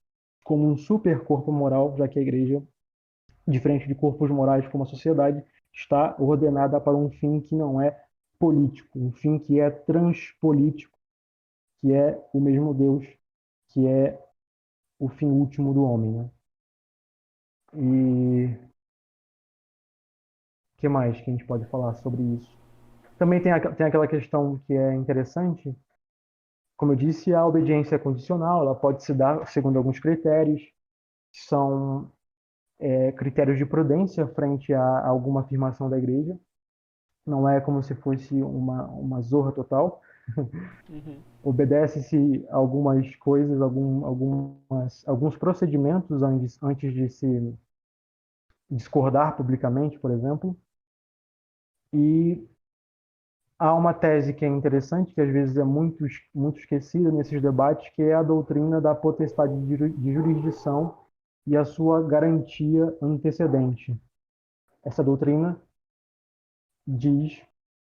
como um super corpo moral, já que a igreja, diferente de corpos morais como a sociedade, está ordenada para um fim que não é político, um fim que é transpolítico, que é o mesmo Deus, que é o fim último do homem, né? E o que mais que a gente pode falar sobre isso? Também tem aquela questão que é interessante, como eu disse, a obediência é condicional, ela pode se dar segundo alguns critérios, que são critérios de prudência frente a alguma afirmação da igreja. Não é como se fosse uma zorra total. Uhum. Obedece-se algumas coisas, alguns procedimentos antes de se discordar publicamente, por exemplo. E há uma tese que é interessante, que às vezes é muito esquecida nesses debates, que é a doutrina da potestade de jurisdição e a sua garantia antecedente. Essa doutrina diz,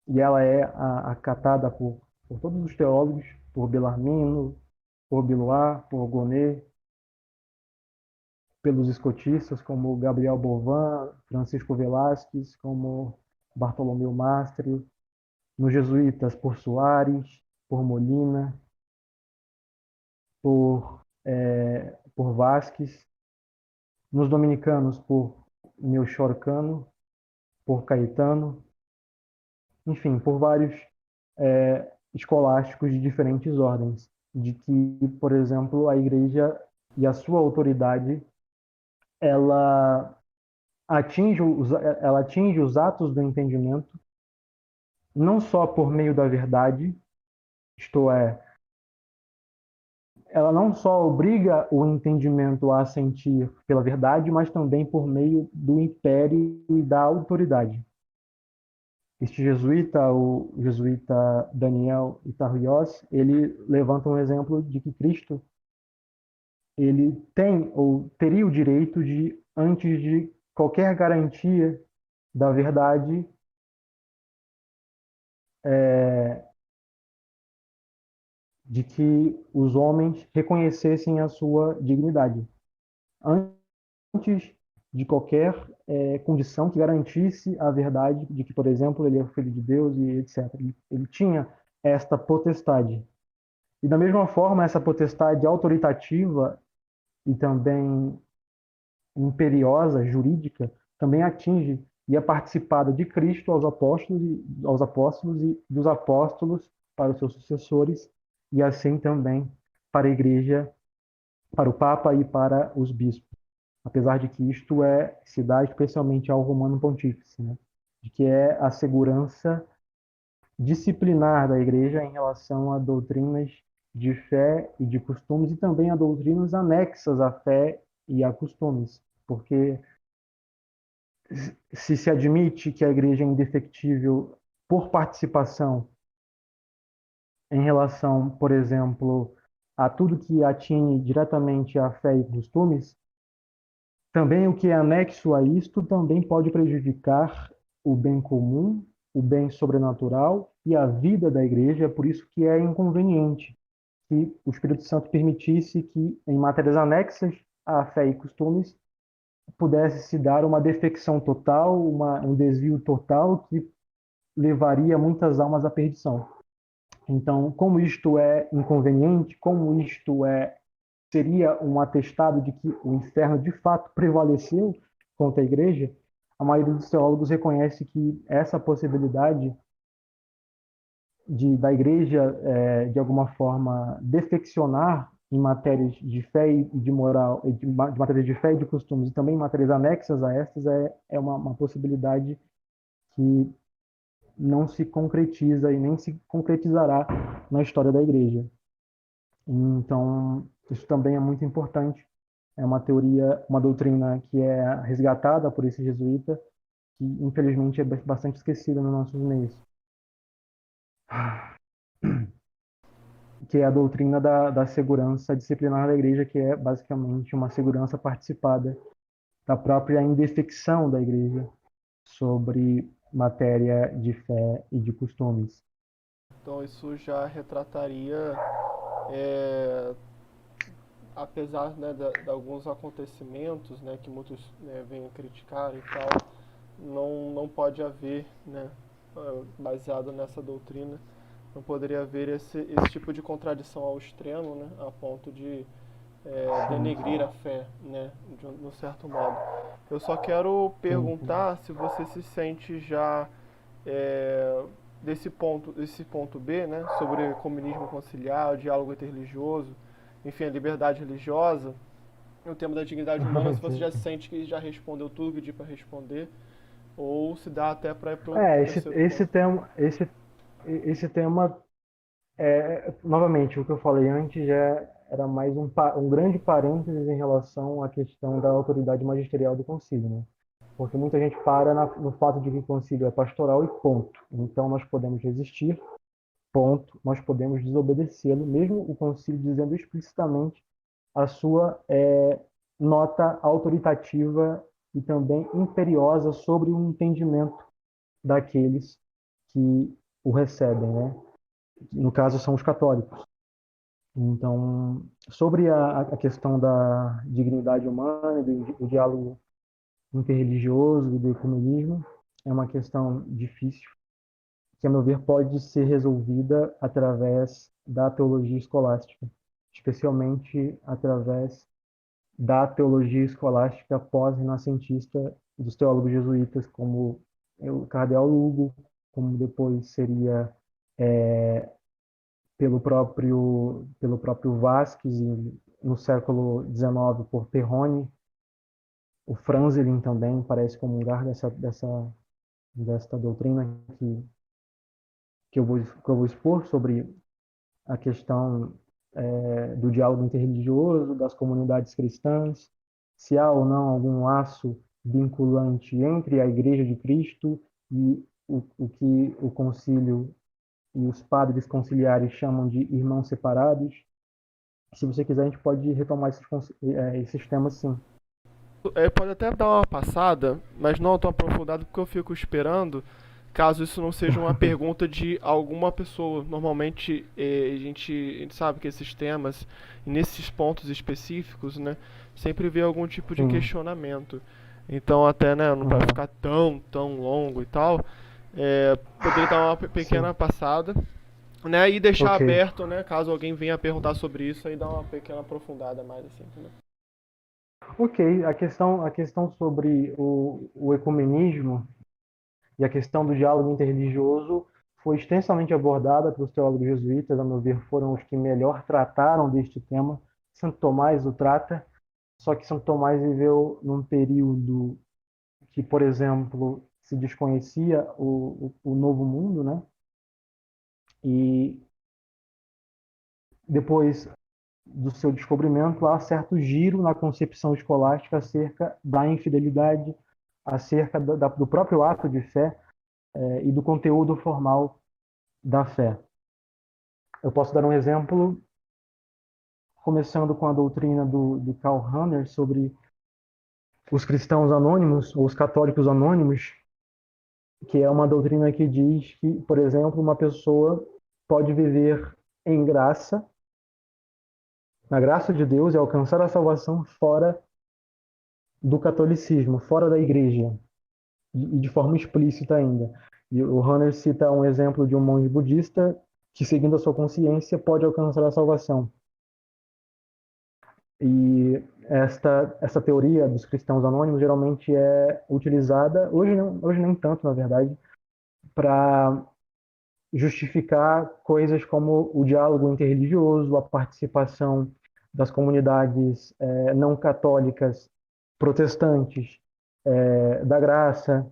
e ela é acatada por todos os teólogos, por Bellarmino, por Bilois, por Gonnet, pelos escotistas como Gabriel Bovan, Francisco Velázquez, como Bartolomeu Mastrio, nos jesuítas por Soares, por Molina, por Vasques, nos dominicanos por Melchor Cano, por Caetano, enfim, por vários escolásticos de diferentes ordens, de que, por exemplo, a igreja e a sua autoridade, ela ela atinge os atos do entendimento não só por meio da verdade, isto é, ela não só obriga o entendimento a sentir pela verdade, mas também por meio do império e da autoridade. Este jesuíta, o jesuíta Daniel Itarriós, ele levanta um exemplo de que Cristo ele tem ou teria o direito de, antes de qualquer garantia da verdade, de que os homens reconhecessem a sua dignidade. Antes de qualquer condição que garantisse a verdade de que, por exemplo, ele é o filho de Deus e etc. Ele tinha esta potestade. E da mesma forma, essa potestade autoritativa e também imperiosa, jurídica, também atinge e é participada de Cristo aos apóstolos e dos apóstolos para os seus sucessores, e assim também para a igreja, para o Papa e para os bispos. Apesar de que isto se dá especialmente ao Romano Pontífice, né? De que é a segurança disciplinar da igreja em relação a doutrinas de fé e de costumes e também a doutrinas anexas à fé e a costumes, porque se admite que a igreja é indefectível por participação em relação, por exemplo, a tudo que atinge diretamente à fé e costumes, também o que é anexo a isto também pode prejudicar o bem comum, o bem sobrenatural e a vida da igreja, é por isso que é inconveniente que o Espírito Santo permitisse que, em matérias anexas à fé e costumes, pudesse se dar uma defecção total, um desvio total que levaria muitas almas à perdição. Então, como isto é inconveniente, como isto seria um atestado de que o inferno de fato prevaleceu contra a igreja, a maioria dos teólogos reconhece que essa possibilidade da igreja, de alguma forma, defeccionar em matérias de fé e de moral, de matérias de fé e de costumes, e também matérias anexas a estas, é uma possibilidade que não se concretiza e nem se concretizará na história da igreja. Então, isso também é muito importante. É uma teoria, uma doutrina que é resgatada por esse jesuíta, que infelizmente é bastante esquecida nos nossos meios, que é a doutrina da segurança disciplinar da igreja, que é basicamente uma segurança participada da própria indefecção da igreja sobre matéria de fé e de costumes. Então isso já retrataria, é, apesar, né, de alguns acontecimentos, né, que muitos, né, vêm criticar e tal, não pode haver, né, baseado nessa doutrina, não poderia haver esse tipo de contradição ao extremo, né, a ponto de Sim, denegrir a fé, né, de um certo modo. Eu só quero sim. perguntar se você se sente já, é, desse ponto B, né, sobre o comunismo conciliar, o diálogo interreligioso, enfim, a liberdade religiosa, e o tema da dignidade humana, se você já Sim. sente que já respondeu tudo que tinha para responder, ou se dá até para ir para o É, terceiro ponto. esse tema novamente, o que eu falei antes já era mais um grande parênteses em relação à questão da autoridade magisterial do concílio, né? Porque muita gente para no fato de que o concílio é pastoral e ponto. Então nós podemos resistir, ponto. Nós podemos desobedecê-lo, mesmo o concílio dizendo explicitamente a sua nota autoritativa e também imperiosa sobre o entendimento daqueles que o recebem, né? No caso são os católicos. Então, sobre a questão da dignidade humana, do diálogo interreligioso e do ecumenismo, é uma questão difícil, que, a meu ver, pode ser resolvida através da teologia escolástica, especialmente através da teologia escolástica pós-renascentista dos teólogos jesuítas, como o cardeal Lugo, como depois seria pelo próprio Vasquez, no século XIX por Perrone. O Franzelin também parece comungar desta doutrina que eu vou expor sobre a questão do diálogo interreligioso, das comunidades cristãs, se há ou não algum laço vinculante entre a Igreja de Cristo e o que o concílio e os padres conciliares chamam de irmãos separados. Se você quiser, a gente pode retomar esses temas, sim. Pode até dar uma passada, mas não tão aprofundado, porque eu fico esperando, caso isso não seja uma pergunta de alguma pessoa. Normalmente a gente sabe que esses temas, nesses pontos específicos, né, sempre vê algum tipo de Sim. questionamento. Então até, né, não vai Aham. ficar tão longo e tal, poderia dar uma pequena Sim. passada, né, e deixar Ok. aberto, né, caso alguém venha perguntar sobre isso, aí dar uma pequena aprofundada mais assim, né? Ok. A questão sobre o ecumenismo e a questão do diálogo interreligioso foi extensamente abordada pelos teólogos jesuítas, a meu ver, foram os que melhor trataram deste tema. Santo Tomás o trata, só que Santo Tomás viveu num período que, por exemplo, se desconhecia o Novo Mundo, né? E depois do seu descobrimento, há certo giro na concepção escolástica acerca da infidelidade, acerca do próprio ato de fé e do conteúdo formal da fé. Eu posso dar um exemplo, começando com a doutrina do Karl Rahner sobre os cristãos anônimos, ou os católicos anônimos, que é uma doutrina que diz que, por exemplo, uma pessoa pode viver em graça, na graça de Deus, e alcançar a salvação fora do catolicismo, fora da igreja, e de forma explícita ainda. E o Rahner cita um exemplo de um monge budista que, seguindo a sua consciência, pode alcançar a salvação. E essa teoria dos cristãos anônimos geralmente é utilizada, hoje nem tanto, na verdade, para justificar coisas como o diálogo interreligioso, a participação das comunidades não católicas, protestantes, da graça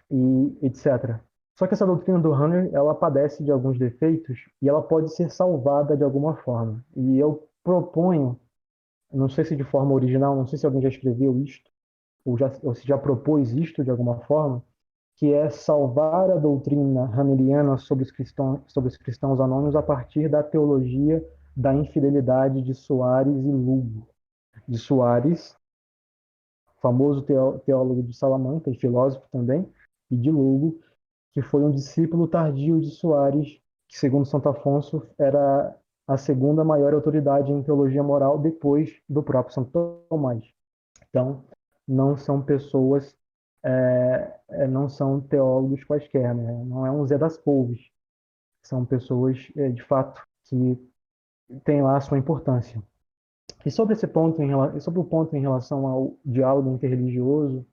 e etc. Só que essa doutrina do Hunter, ela padece de alguns defeitos e ela pode ser salvada de alguma forma. E eu proponho, não sei se de forma original, não sei se alguém já escreveu isto, ou se já propôs isto de alguma forma, que é salvar a doutrina hameriana sobre os cristãos anônimos a partir da teologia da infidelidade de Soares e Lugo. De Soares, famoso teólogo de Salamanca e filósofo também, e de Lugo, que foi um discípulo tardio de Soares, que, segundo Santo Afonso, era a segunda maior autoridade em teologia moral depois do próprio Santo Tomás. Então, não são pessoas, não são teólogos quaisquer, né? Não é um Zé das Couves. São pessoas, de fato, que têm lá a sua importância. E sobre esse ponto, sobre o ponto em relação ao diálogo interreligioso,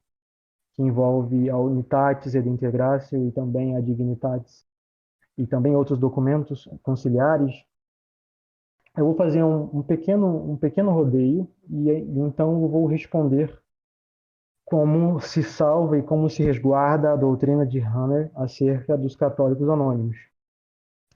que envolve a Unitatis et Integratio e também a Dignitatis, e também outros documentos conciliares, eu vou fazer um pequeno rodeio e então eu vou responder como se salva e como se resguarda a doutrina de Hammer acerca dos católicos anônimos.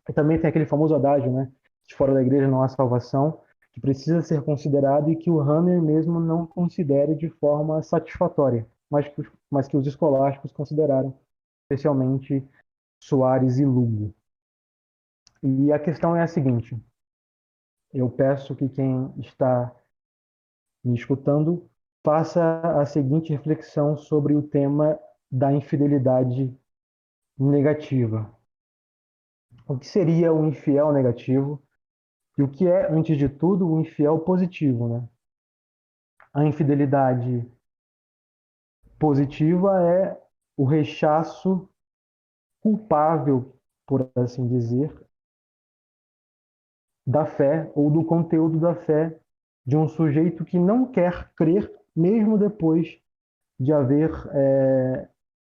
E também tem aquele famoso adágio, né? De fora da igreja não há salvação, que precisa ser considerado e que o Hammer mesmo não considere de forma satisfatória, mas que os escolásticos consideraram, especialmente Soares e Lugo. E a questão é a seguinte: eu peço que quem está me escutando faça a seguinte reflexão sobre o tema da infidelidade negativa. O que seria o infiel negativo e o que é, antes de tudo, o infiel positivo, né? A infidelidade positiva é o rechaço culpável, por assim dizer, da fé ou do conteúdo da fé de um sujeito que não quer crer, mesmo depois de haver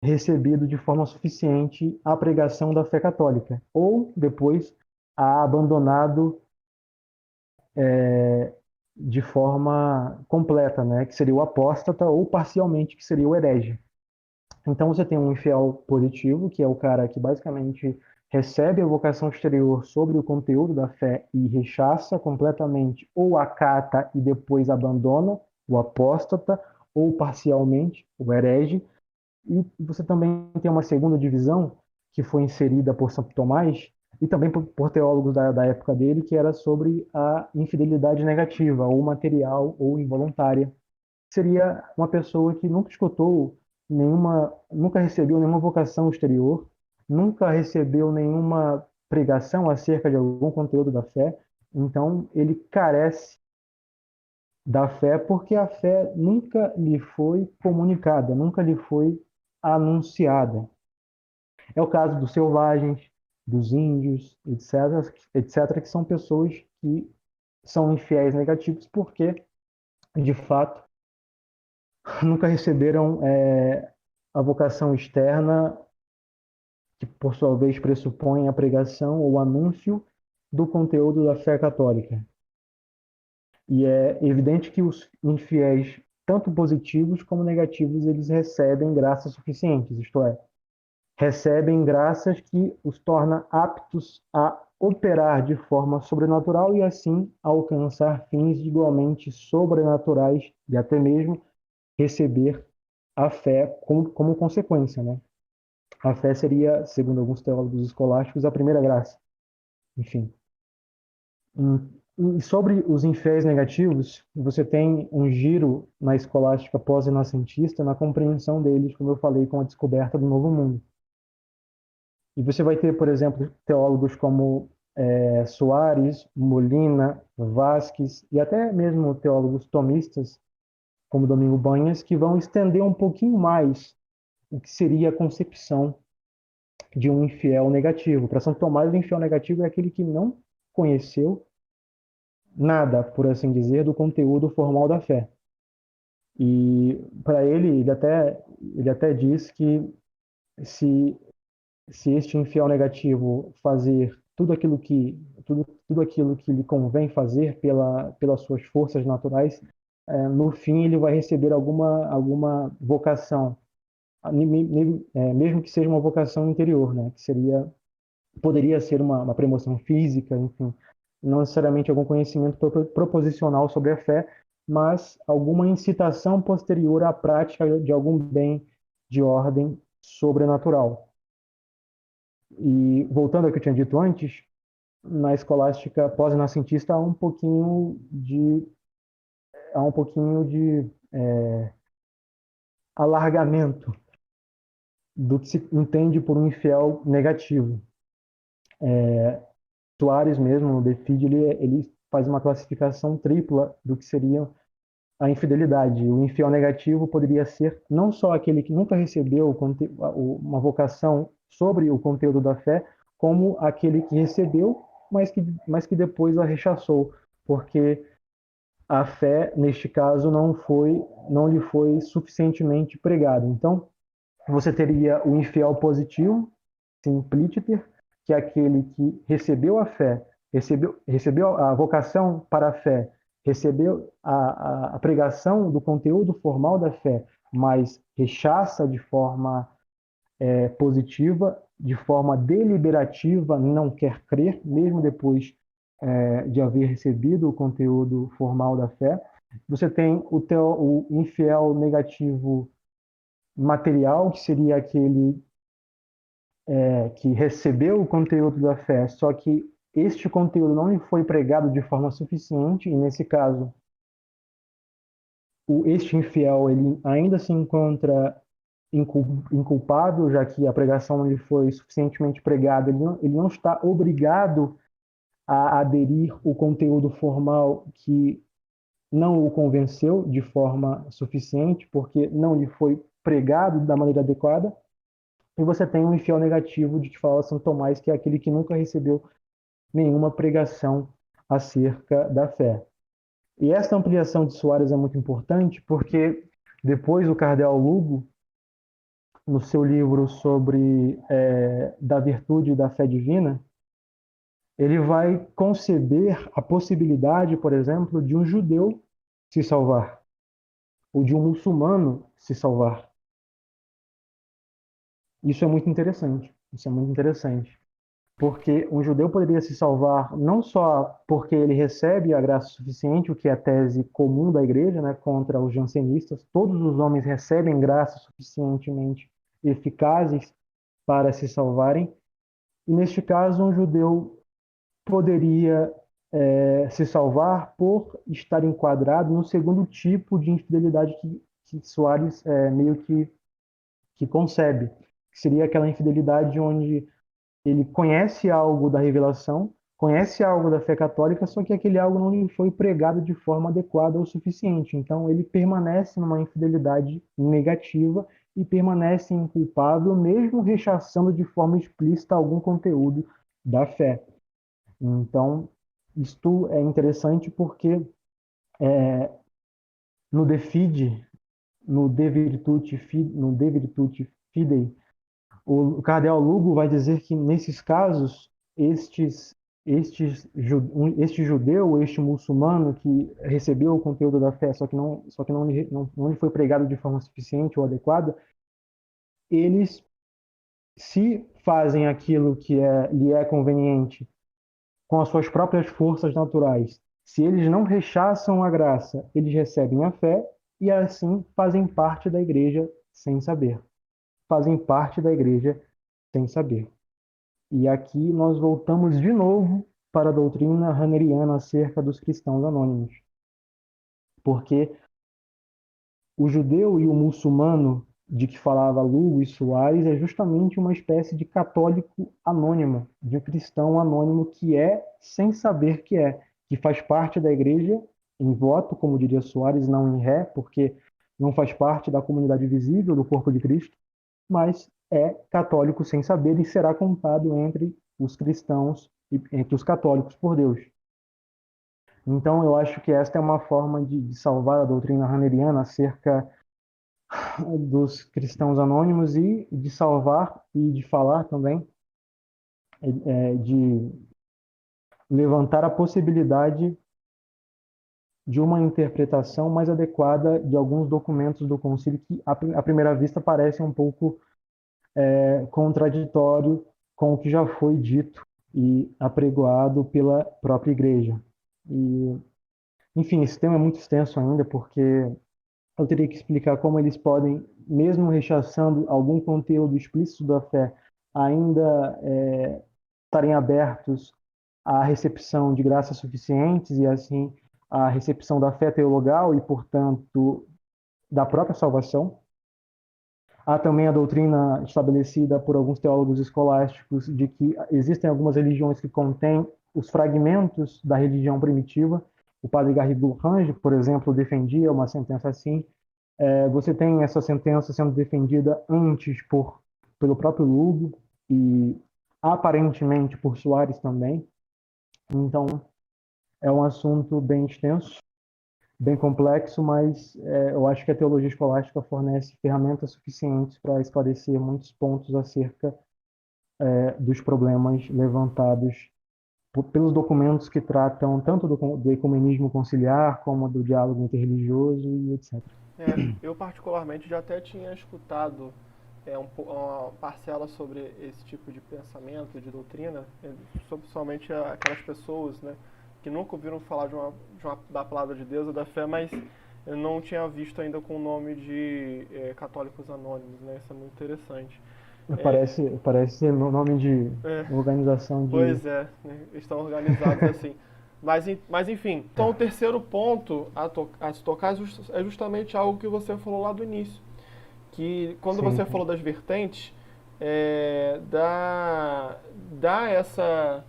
recebido de forma suficiente a pregação da fé católica, ou depois a abandonado de forma completa, né, que seria o apóstata, ou parcialmente, que seria o herege. Então você tem um infiel positivo, que é o cara que basicamente recebe a vocação exterior sobre o conteúdo da fé e rechaça completamente, ou acata e depois abandona, o apóstata, ou parcialmente, o herege. E você também tem uma segunda divisão, que foi inserida por Santo Tomás, e também por teólogos da época dele, que era sobre a infidelidade negativa, ou material, ou involuntária. Seria uma pessoa que nunca escutou nunca recebeu nenhuma vocação exterior, nunca recebeu nenhuma pregação acerca de algum conteúdo da fé, então ele carece da fé porque a fé nunca lhe foi comunicada, nunca lhe foi anunciada. É o caso dos selvagens, dos índios, etc., que são pessoas que são infiéis negativos porque, de fato, nunca receberam a vocação externa, que por sua vez pressupõe a pregação ou anúncio do conteúdo da fé católica. E é evidente que os infiéis, tanto positivos como negativos, eles recebem graças suficientes, isto é, recebem graças que os torna aptos a operar de forma sobrenatural e assim alcançar fins igualmente sobrenaturais e até mesmo receber a fé como consequência, né? A fé seria, segundo alguns teólogos escolásticos, a primeira graça. Enfim. E sobre os infiéis negativos, você tem um giro na escolástica pós-renascentista na compreensão deles, como eu falei, com a descoberta do Novo Mundo. E você vai ter, por exemplo, teólogos como Soares, Molina, Vasques e até mesmo teólogos tomistas, como Domingo Banhas, que vão estender um pouquinho mais o que seria a concepção de um infiel negativo. Para São Tomás, o infiel negativo é aquele que não conheceu nada, por assim dizer, do conteúdo formal da fé. E para ele até diz que se este infiel negativo fazer tudo aquilo que tudo aquilo que lhe convém fazer pelas suas forças naturais, no fim ele vai receber alguma vocação, mesmo que seja uma vocação interior, né? Que poderia ser uma promoção física, enfim, não necessariamente algum conhecimento proposicional sobre a fé, mas alguma incitação posterior à prática de algum bem de ordem sobrenatural. E voltando ao que eu tinha dito antes, na escolástica pós-renascentista há um pouquinho de alargamento do que se entende por um infiel negativo. Soares mesmo, no Defid, ele faz uma classificação tripla do que seria a infidelidade. O infiel negativo poderia ser não só aquele que nunca recebeu uma vocação sobre o conteúdo da fé, como aquele que recebeu, mas que depois a rechaçou, porque a fé, neste caso, não lhe foi suficientemente pregada. Então, você teria o infiel positivo, simplíter, que é aquele que recebeu a fé, recebeu a vocação para a fé, recebeu a pregação do conteúdo formal da fé, mas rechaça de forma positiva, de forma deliberativa, não quer crer, mesmo depois de haver recebido o conteúdo formal da fé. Você tem o infiel negativo material, que seria aquele que recebeu o conteúdo da fé, só que este conteúdo não lhe foi pregado de forma suficiente, e nesse caso, este infiel ele ainda se encontra inculpado, já que a pregação não lhe foi suficientemente pregada, ele não está obrigado a aderir o conteúdo formal que não o convenceu de forma suficiente, porque não lhe foi pregado da maneira adequada. E você tem um infiel negativo de que fala São Tomás, que é aquele que nunca recebeu nenhuma pregação acerca da fé. E esta ampliação de Soares é muito importante porque depois o cardeal Lugo, no seu livro sobre da virtude e da fé divina, ele vai conceber a possibilidade, por exemplo, de um judeu se salvar, ou de um muçulmano se salvar. Isso é muito interessante. Isso é muito interessante. Porque um judeu poderia se salvar não só porque ele recebe a graça suficiente, o que é a tese comum da igreja, né, contra os jansenistas, todos os homens recebem graça suficientemente eficazes para se salvarem, e neste caso um judeu poderia se salvar por estar enquadrado no segundo tipo de infidelidade que Soares meio que concebe, que seria aquela infidelidade onde ele conhece algo da revelação, conhece algo da fé católica, só que aquele algo não lhe foi pregado de forma adequada ou suficiente. Então, ele permanece numa infidelidade negativa e permanece inculpável, mesmo rechaçando de forma explícita algum conteúdo da fé. Então, isto é interessante porque no De Fide, no De Virtute Fidei, o cardeal Lugo vai dizer que, nesses casos, este judeu, este muçulmano que recebeu o conteúdo da fé, só que não lhe foi pregado de forma suficiente ou adequada, eles, se fazem aquilo que lhe é conveniente com as suas próprias forças naturais, se eles não rechaçam a graça, eles recebem a fé e, assim, fazem parte da igreja sem saber. Fazem parte da igreja sem saber. E aqui nós voltamos de novo para a doutrina rahneriana acerca dos cristãos anônimos. Porque o judeu e o muçulmano de que falava Lugo e Soares é justamente uma espécie de católico anônimo, de um cristão anônimo que é sem saber que faz parte da igreja em voto, como diria Soares, não em ré, porque não faz parte da comunidade visível do corpo de Cristo, mas é católico sem saber e será contado entre os cristãos e entre os católicos por Deus. Então, eu acho que esta é uma forma de salvar a doutrina rahneriana acerca dos cristãos anônimos e de salvar e de falar também de levantar a possibilidade de uma interpretação mais adequada de alguns documentos do concílio que, à primeira vista, parecem um pouco contraditório com o que já foi dito e apregoado pela própria Igreja. E, enfim, esse tema é muito extenso ainda, porque eu teria que explicar como eles podem, mesmo rechaçando algum conteúdo explícito da fé, ainda estarem abertos à recepção de graças suficientes e, assim, à recepção da fé teologal e, portanto, da própria salvação. Há também a doutrina estabelecida por alguns teólogos escolásticos de que existem algumas religiões que contêm os fragmentos da religião primitiva. O padre Garrigou Range, por exemplo, defendia uma sentença assim. Você tem essa sentença sendo defendida antes pelo próprio Lugo e aparentemente por Soares também. Então, é um assunto bem extenso, bem complexo, mas eu acho que a teologia escolástica fornece ferramentas suficientes para esclarecer muitos pontos acerca dos problemas levantados pelos documentos que tratam tanto do ecumenismo conciliar como do diálogo interreligioso e etc. Eu particularmente já até tinha escutado uma parcela sobre esse tipo de pensamento, de doutrina, principalmente aquelas pessoas, né, que nunca ouviram falar da palavra de Deus ou da fé, mas eu não tinha visto ainda com o nome de Católicos Anônimos, né, isso é muito interessante. É, Parece ser nome de é, organização de. Pois é, né, estão organizados assim. Mas enfim, então o terceiro ponto a se tocar é justamente algo que você falou lá do início, que quando Sim, você falou das vertentes, dá essa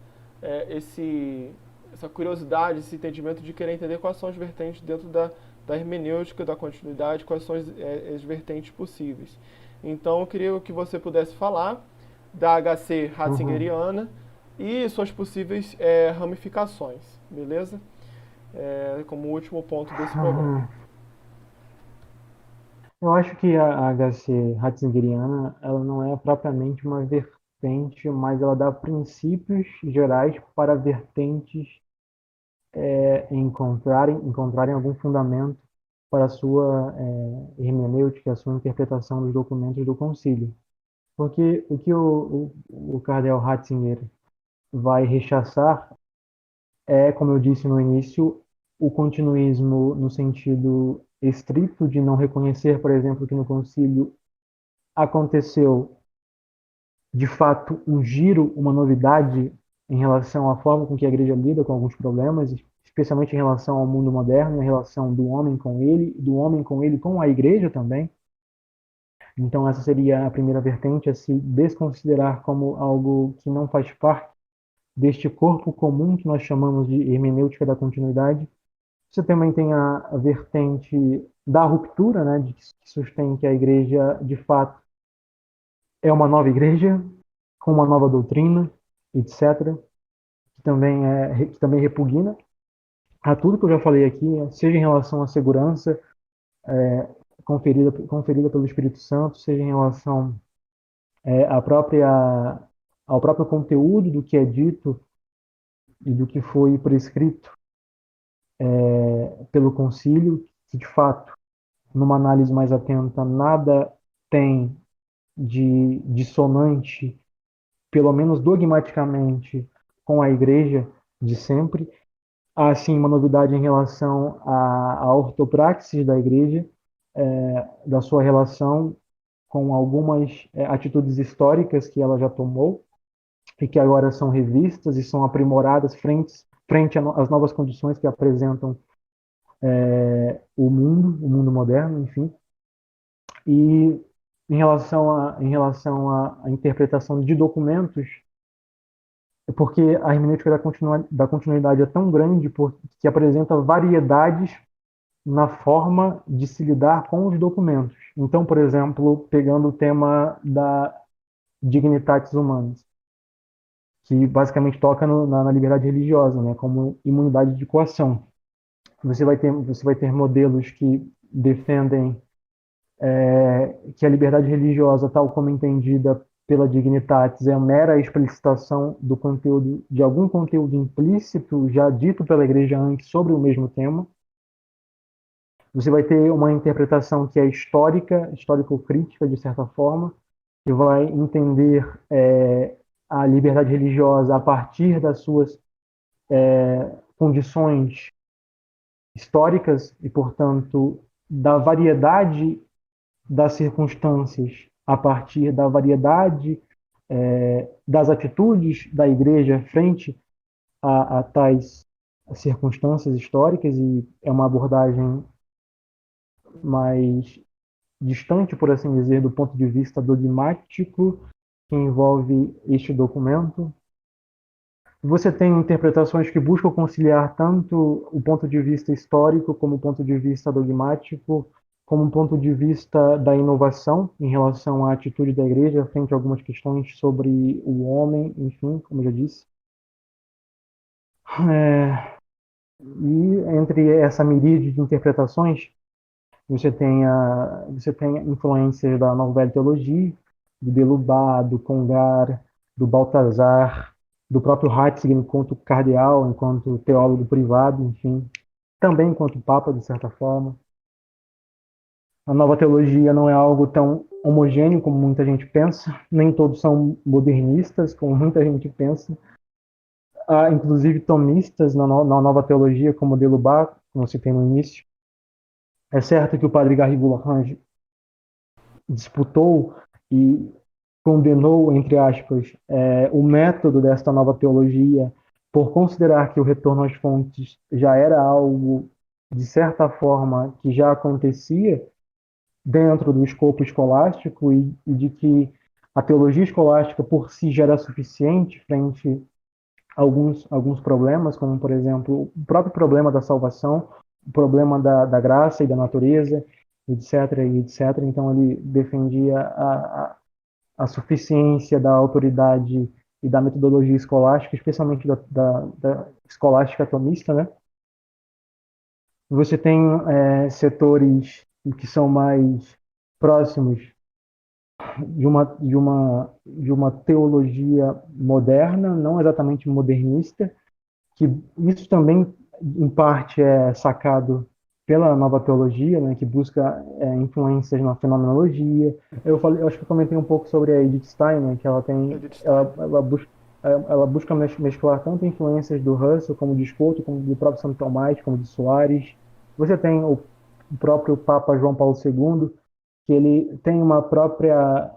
curiosidade, esse entendimento de querer entender quais são as vertentes dentro da hermenêutica, da continuidade, quais são as vertentes possíveis. Então eu queria que você pudesse falar da HC uhum. Ratzingeriana e suas possíveis ramificações, beleza? Como último ponto desse programa. Uhum. Eu acho que a HC Ratzingeriana, ela não é propriamente uma vertente, mas ela dá princípios gerais para vertentes encontrarem algum fundamento para a sua hermenêutica, a sua interpretação dos documentos do concílio. Porque o que o cardeal Ratzinger vai rechaçar é, como eu disse no início, o continuismo no sentido estrito de não reconhecer, por exemplo, que no concílio aconteceu de fato um giro, uma novidade em relação à forma com que a igreja lida com alguns problemas, especialmente em relação ao mundo moderno, em relação do homem com ele, do homem com ele com a igreja também. Então essa seria a primeira vertente, a se desconsiderar como algo que não faz parte deste corpo comum que nós chamamos de hermenêutica da continuidade. Você também tem a vertente da ruptura, né, de que sustém que a igreja, de fato, é uma nova igreja, com uma nova doutrina, etc., que também repugna a tudo que eu já falei aqui, seja em relação à segurança conferida pelo Espírito Santo, seja em relação à ao próprio conteúdo do que é dito e do que foi prescrito pelo concílio, que de fato, numa análise mais atenta, nada tem de dissonante, pelo menos dogmaticamente, com a igreja de sempre. Há, sim, uma novidade em relação à ortopraxis da igreja, da sua relação com algumas atitudes históricas que ela já tomou e que agora são revistas e são aprimoradas frente às novas condições que apresentam o mundo moderno, enfim. E em relação à interpretação de documentos, porque a hermenêutica da continuidade é tão grande que apresenta variedades na forma de se lidar com os documentos. Então, por exemplo, pegando o tema da dignitatis humanis, que basicamente toca na liberdade religiosa, né, como imunidade de coação. Você vai ter modelos que defendem que a liberdade religiosa, tal como entendida pela Dignitatis é a mera explicitação do conteúdo, de algum conteúdo implícito já dito pela Igreja antes sobre o mesmo tema. Você vai ter uma interpretação que é histórica, histórico-crítica, de certa forma, que vai entender a liberdade religiosa a partir das suas condições históricas e, portanto, da variedade das circunstâncias a partir da variedade das atitudes da Igreja frente a tais circunstâncias históricas, e é uma abordagem mais distante, por assim dizer, do ponto de vista dogmático que envolve este documento. Você tem interpretações que buscam conciliar tanto o ponto de vista histórico como o ponto de vista dogmático, como o ponto de vista da inovação em relação à atitude da igreja frente a algumas questões sobre o homem, enfim, como eu já disse. E entre essa miríade de interpretações, você tem influências da Nova Velha Teologia, do Delubá, do Congar, do Baltazar, do próprio Ratzinger enquanto cardeal, enquanto teólogo privado, enfim, também enquanto papa, de certa forma. A Nova Teologia não é algo tão homogêneo como muita gente pensa, nem todos são modernistas, como muita gente pensa. Há, inclusive, tomistas na Nova Teologia, como Delubá, como eu citei no início. É certo que o padre Garrigou Lafrange disputou e condenou, entre aspas, o método desta nova teologia por considerar que o retorno às fontes já era algo, de certa forma, que já acontecia dentro do escopo escolástico e de que a teologia escolástica por si já era suficiente frente a alguns problemas, como, por exemplo, o próprio problema da salvação, o problema da graça e da natureza, etc, e etc. Então, ele defendia a suficiência da autoridade e da metodologia escolástica, especialmente da escolástica atomista, né? Você tem setores que são mais próximos de uma teologia moderna, não exatamente modernista, que isso também, em parte, é sacado pela nova teologia, né, que busca influências na fenomenologia. Eu acho que eu comentei um pouco sobre a Edith Stein, né, que ela busca mesclar tanto influências do Russell, como de Scoto, como do próprio Santo Tomás, como de Soares. Você tem o próprio Papa João Paulo II, que ele tem uma própria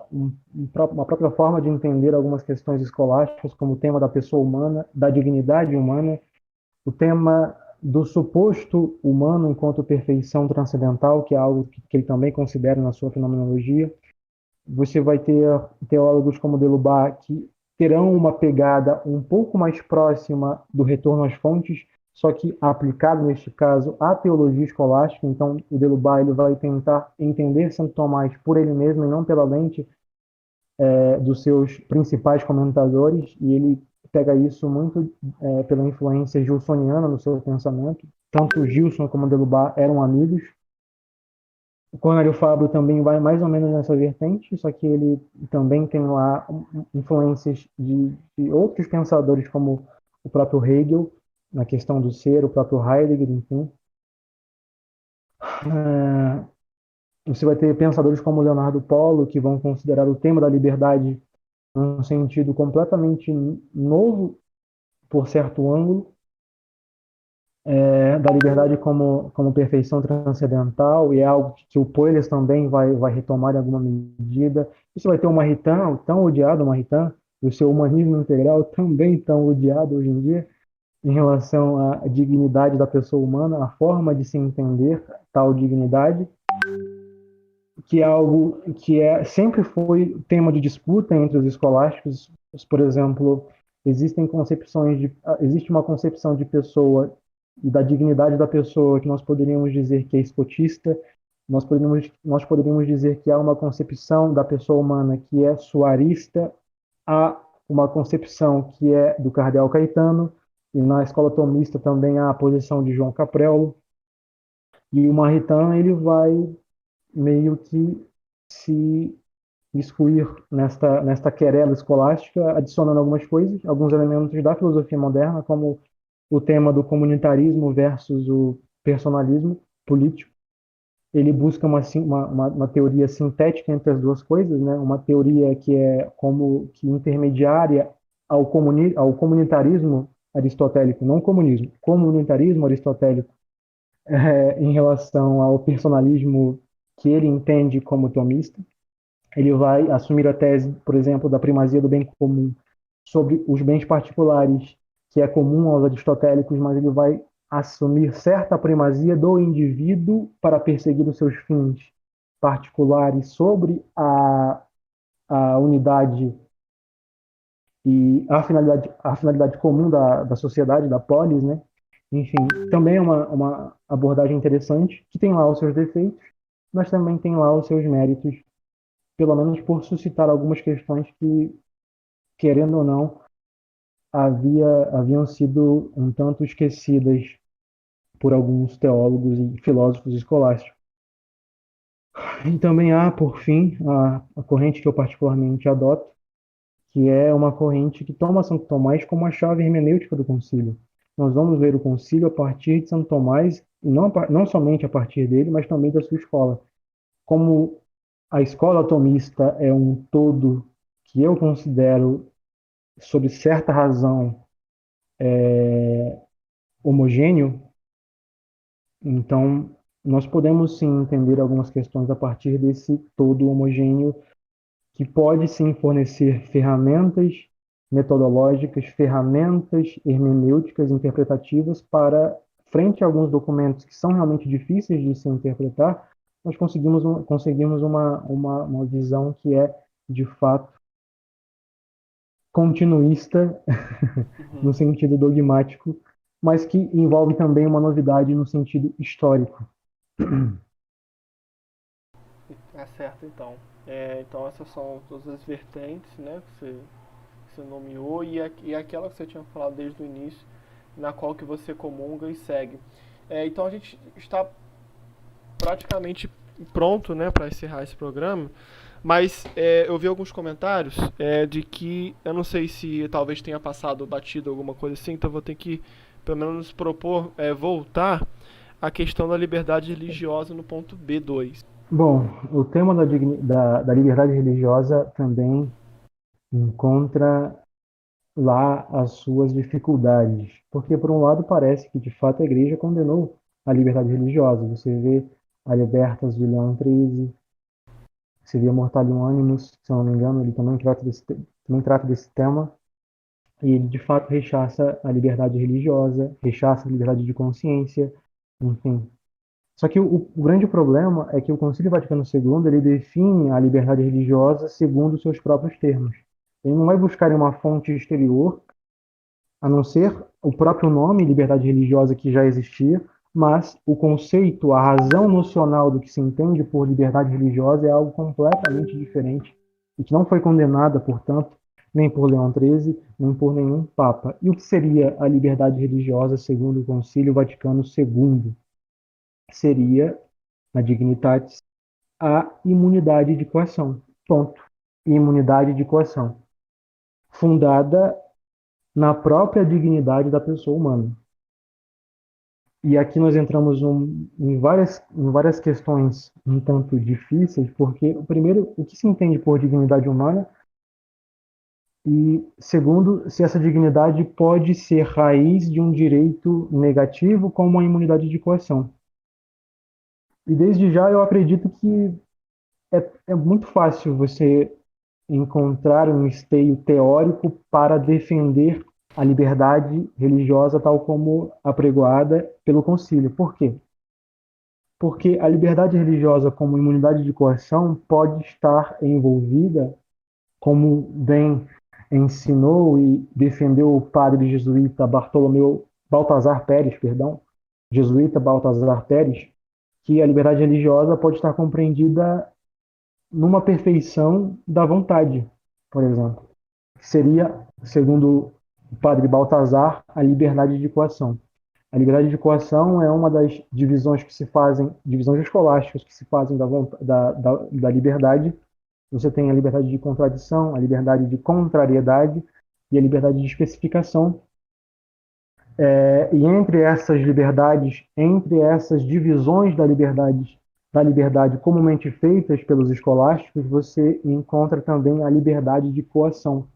forma de entender algumas questões escolásticas, como o tema da pessoa humana, da dignidade humana, o tema do suposto humano enquanto perfeição transcendental, que é algo que ele também considera na sua fenomenologia. Você vai ter teólogos como Delubá que terão uma pegada um pouco mais próxima do retorno às fontes, só que aplicado, neste caso, à teologia escolástica. Então, o Delubá ele vai tentar entender Santo Tomás por ele mesmo e não pela lente dos seus principais comentadores, e ele pega isso muito pela influência gilsoniana no seu pensamento. Tanto Gilson como Delubá eram amigos. O Cornélio Fábio também vai mais ou menos nessa vertente, só que ele também tem lá influências de outros pensadores, como o próprio Hegel, na questão do ser, o próprio Heidegger, enfim. Você vai ter pensadores como Leonardo Polo, que vão considerar o tema da liberdade num sentido completamente novo, por certo ângulo, da liberdade como perfeição transcendental, e é algo que o Poeles também vai retomar em alguma medida. Você vai ter o Maritain, tão odiado Maritain, e o seu humanismo integral também tão odiado hoje em dia, em relação à dignidade da pessoa humana, a forma de se entender tal dignidade, que é algo que sempre foi tema de disputa entre os escolásticos. Por exemplo, existe uma concepção de pessoa e da dignidade da pessoa que nós poderíamos dizer que é escotista, nós poderíamos dizer que há uma concepção da pessoa humana que é suarista, há uma concepção que é do cardeal Caetano, e na escola tomista também há a posição de João Caprelo, e o Maritain ele vai meio que se excluir nesta querela escolástica, adicionando algumas coisas, alguns elementos da filosofia moderna, como o tema do comunitarismo versus o personalismo político. Ele busca uma teoria sintética entre as duas coisas, né? Uma teoria que é como que intermediária ao comunitarismo aristotélico, não comunismo, comunitarismo aristotélico, em relação ao personalismo que ele entende como tomista. Ele vai assumir a tese, por exemplo, da primazia do bem comum sobre os bens particulares, que é comum aos aristotélicos, mas ele vai assumir certa primazia do indivíduo para perseguir os seus fins particulares sobre a unidade e a finalidade comum da sociedade, da polis, né? Enfim, também é uma abordagem interessante, que tem lá os seus defeitos, mas também tem lá os seus méritos, pelo menos por suscitar algumas questões que, querendo ou não, haviam sido um tanto esquecidas por alguns teólogos e filósofos escolásticos. E também há, por fim, a corrente que eu particularmente adoto, que é uma corrente que toma Santo Tomás como a chave hermenêutica do concílio. Nós vamos ver o concílio a partir de Santo Tomás, e não somente a partir dele, mas também da sua escola. Como a escola tomista é um todo que eu considero, sob certa razão, homogêneo, então nós podemos sim entender algumas questões a partir desse todo homogêneo que pode sim fornecer ferramentas metodológicas, ferramentas hermenêuticas interpretativas para, frente a alguns documentos que são realmente difíceis de se interpretar, nós conseguimos uma visão que é, de fato, continuista no Uhum. sentido dogmático, mas que envolve também uma novidade no sentido histórico. É certo, então. Então essas são todas as vertentes, né, que você nomeou e aquela que você tinha falado desde o início, na qual que você comunga e segue. Então a gente está praticamente pronto, né, para encerrar esse programa. Mas eu vi alguns comentários de que eu não sei se talvez tenha passado batido alguma coisa assim, então vou ter que pelo menos propor voltar à questão da liberdade religiosa no ponto B2. Bom, o tema da liberdade religiosa também encontra lá as suas dificuldades, porque por um lado parece que de fato a igreja condenou a liberdade religiosa. Você vê a Libertas de Leão XIII, você vê Mortalium Animus, se eu não me engano, ele também trata desse tema, e ele de fato rechaça a liberdade religiosa, rechaça a liberdade de consciência, enfim. Só que o grande problema é que o Concílio Vaticano II ele define a liberdade religiosa segundo os seus próprios termos. Ele não vai buscar em uma fonte exterior, a não ser o próprio nome, liberdade religiosa, que já existia, mas o conceito, a razão nocional do que se entende por liberdade religiosa é algo completamente diferente e que não foi condenada, portanto, nem por Leão XIII, nem por nenhum Papa. E o que seria a liberdade religiosa segundo o Concílio Vaticano II? Seria, na Dignitatis, a imunidade de coação. Ponto. Imunidade de coação. Fundada na própria dignidade da pessoa humana. E aqui nós entramos em várias questões um tanto difíceis, porque, primeiro, o que se entende por dignidade humana? E, segundo, se essa dignidade pode ser raiz de um direito negativo, como a imunidade de coação. E desde já eu acredito que é muito fácil você encontrar um esteio teórico para defender a liberdade religiosa tal como apregoada pelo concílio. Por quê? Porque a liberdade religiosa como imunidade de coerção pode estar envolvida, como bem ensinou e defendeu o padre jesuíta Baltazar Pérez, perdão, jesuíta Baltazar Pérez, que a liberdade religiosa pode estar compreendida numa perfeição da vontade, por exemplo. Seria, segundo o padre Baltazar, a liberdade de coação. A liberdade de coação é uma das divisões que se fazem, divisões escolásticas que se fazem da liberdade, você tem a liberdade de contradição, a liberdade de contrariedade e a liberdade de especificação. E entre essas liberdades, entre essas divisões da liberdade comumente feitas pelos escolásticos, você encontra também a liberdade de coação,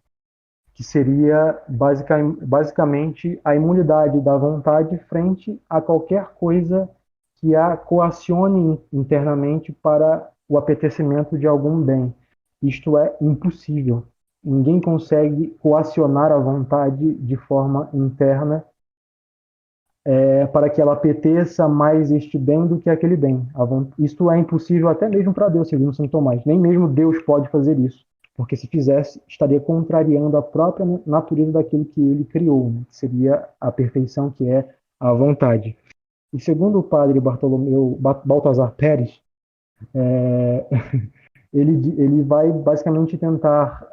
que seria basicamente a imunidade da vontade frente a qualquer coisa que a coacione internamente para o apetecimento de algum bem. Isto é impossível. Ninguém consegue coacionar a vontade de forma interna para que ela apeteça mais este bem do que aquele bem. Isto é impossível até mesmo para Deus, segundo São Tomás. Nem mesmo Deus pode fazer isso, porque se fizesse, estaria contrariando a própria natureza daquilo que ele criou, né? Que seria a perfeição, que é a vontade. E segundo o padre Baltazar Pérez, é, ele vai basicamente tentar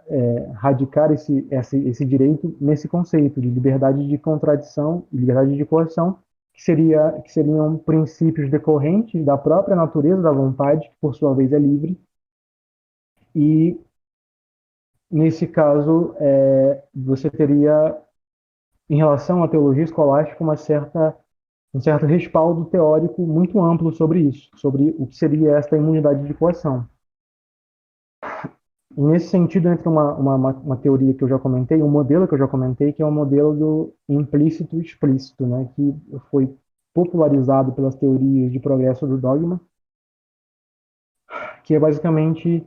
radicar esse direito nesse conceito de liberdade de contradição e liberdade de coação, que seriam princípios decorrentes da própria natureza da vontade, que por sua vez é livre, e nesse caso você teria, em relação à teologia escolástica, um certo respaldo teórico muito amplo sobre isso, sobre o que seria esta imunidade de coação. Nesse sentido, entra uma teoria que eu já comentei, um modelo que eu já comentei, que é o modelo do implícito explícito, né, que foi popularizado pelas teorias de progresso do dogma, que é basicamente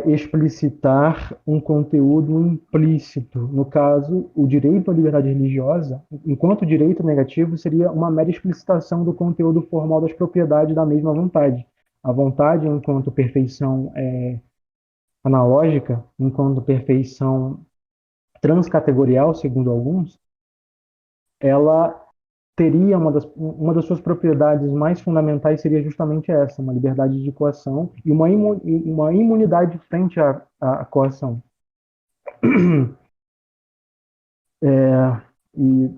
explicitar um conteúdo implícito. No caso, o direito à liberdade religiosa, enquanto direito negativo, seria uma mera explicitação do conteúdo formal das propriedades da mesma vontade. A vontade, enquanto perfeição analógica, enquanto perfeição transcategorial, segundo alguns, ela teria uma das suas propriedades mais fundamentais seria justamente essa, uma liberdade de coação e uma imunidade frente à coação. E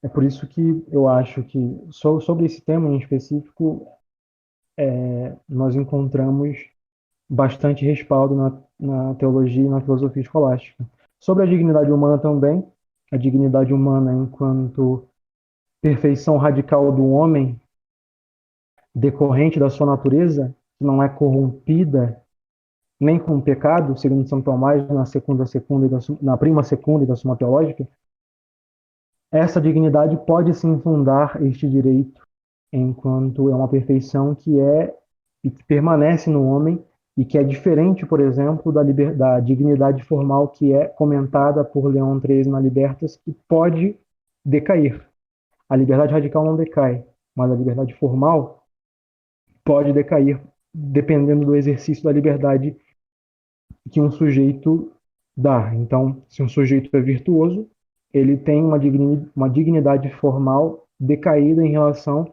é por isso que eu acho que sobre esse tema em específico nós encontramos bastante respaldo na teologia e na filosofia escolástica. Sobre a dignidade humana também, a dignidade humana enquanto perfeição radical do homem, decorrente da sua natureza, que não é corrompida nem com o pecado, segundo São Tomás, na prima secunda e da Suma Teológica, essa dignidade pode se infundar este direito, enquanto é uma perfeição e que permanece no homem e que é diferente, por exemplo, da dignidade formal que é comentada por Leão XIII na Libertas, que pode decair. A liberdade radical não decai, mas a liberdade formal pode decair, dependendo do exercício da liberdade que um sujeito dá. Então, se um sujeito é virtuoso, ele tem uma dignidade formal decaída em relação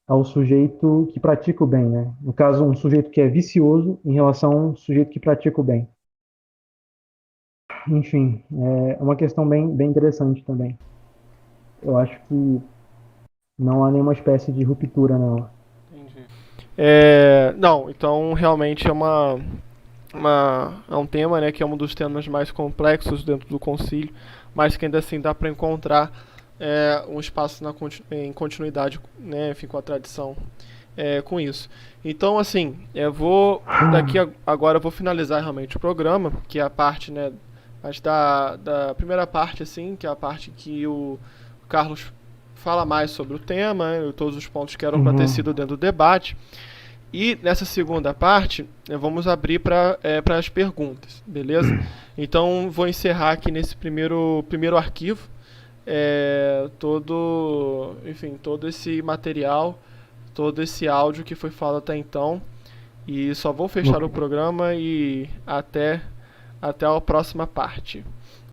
ao sujeito que pratica o bem, né? No caso, um sujeito que é vicioso em relação a um sujeito que pratica o bem. Enfim, é uma questão bem interessante também. Eu acho que não há nenhuma espécie de ruptura nela. Entendi. Não, então realmente é é um tema, né, que é um dos temas mais complexos dentro do concílio, mas que ainda assim dá para encontrar um espaço em continuidade, né, enfim, com a tradição com isso. Então, assim, agora eu vou finalizar realmente o programa, que é a parte, né, da primeira parte, assim, que é a parte que o Carlos fala mais sobre o tema, né, todos os pontos que eram para ter sido dentro do debate. E nessa segunda parte, vamos abrir para as perguntas, beleza? Então, vou encerrar aqui nesse primeiro arquivo todo esse material, todo esse áudio que foi falado até então. E só vou fechar o programa e até a próxima parte.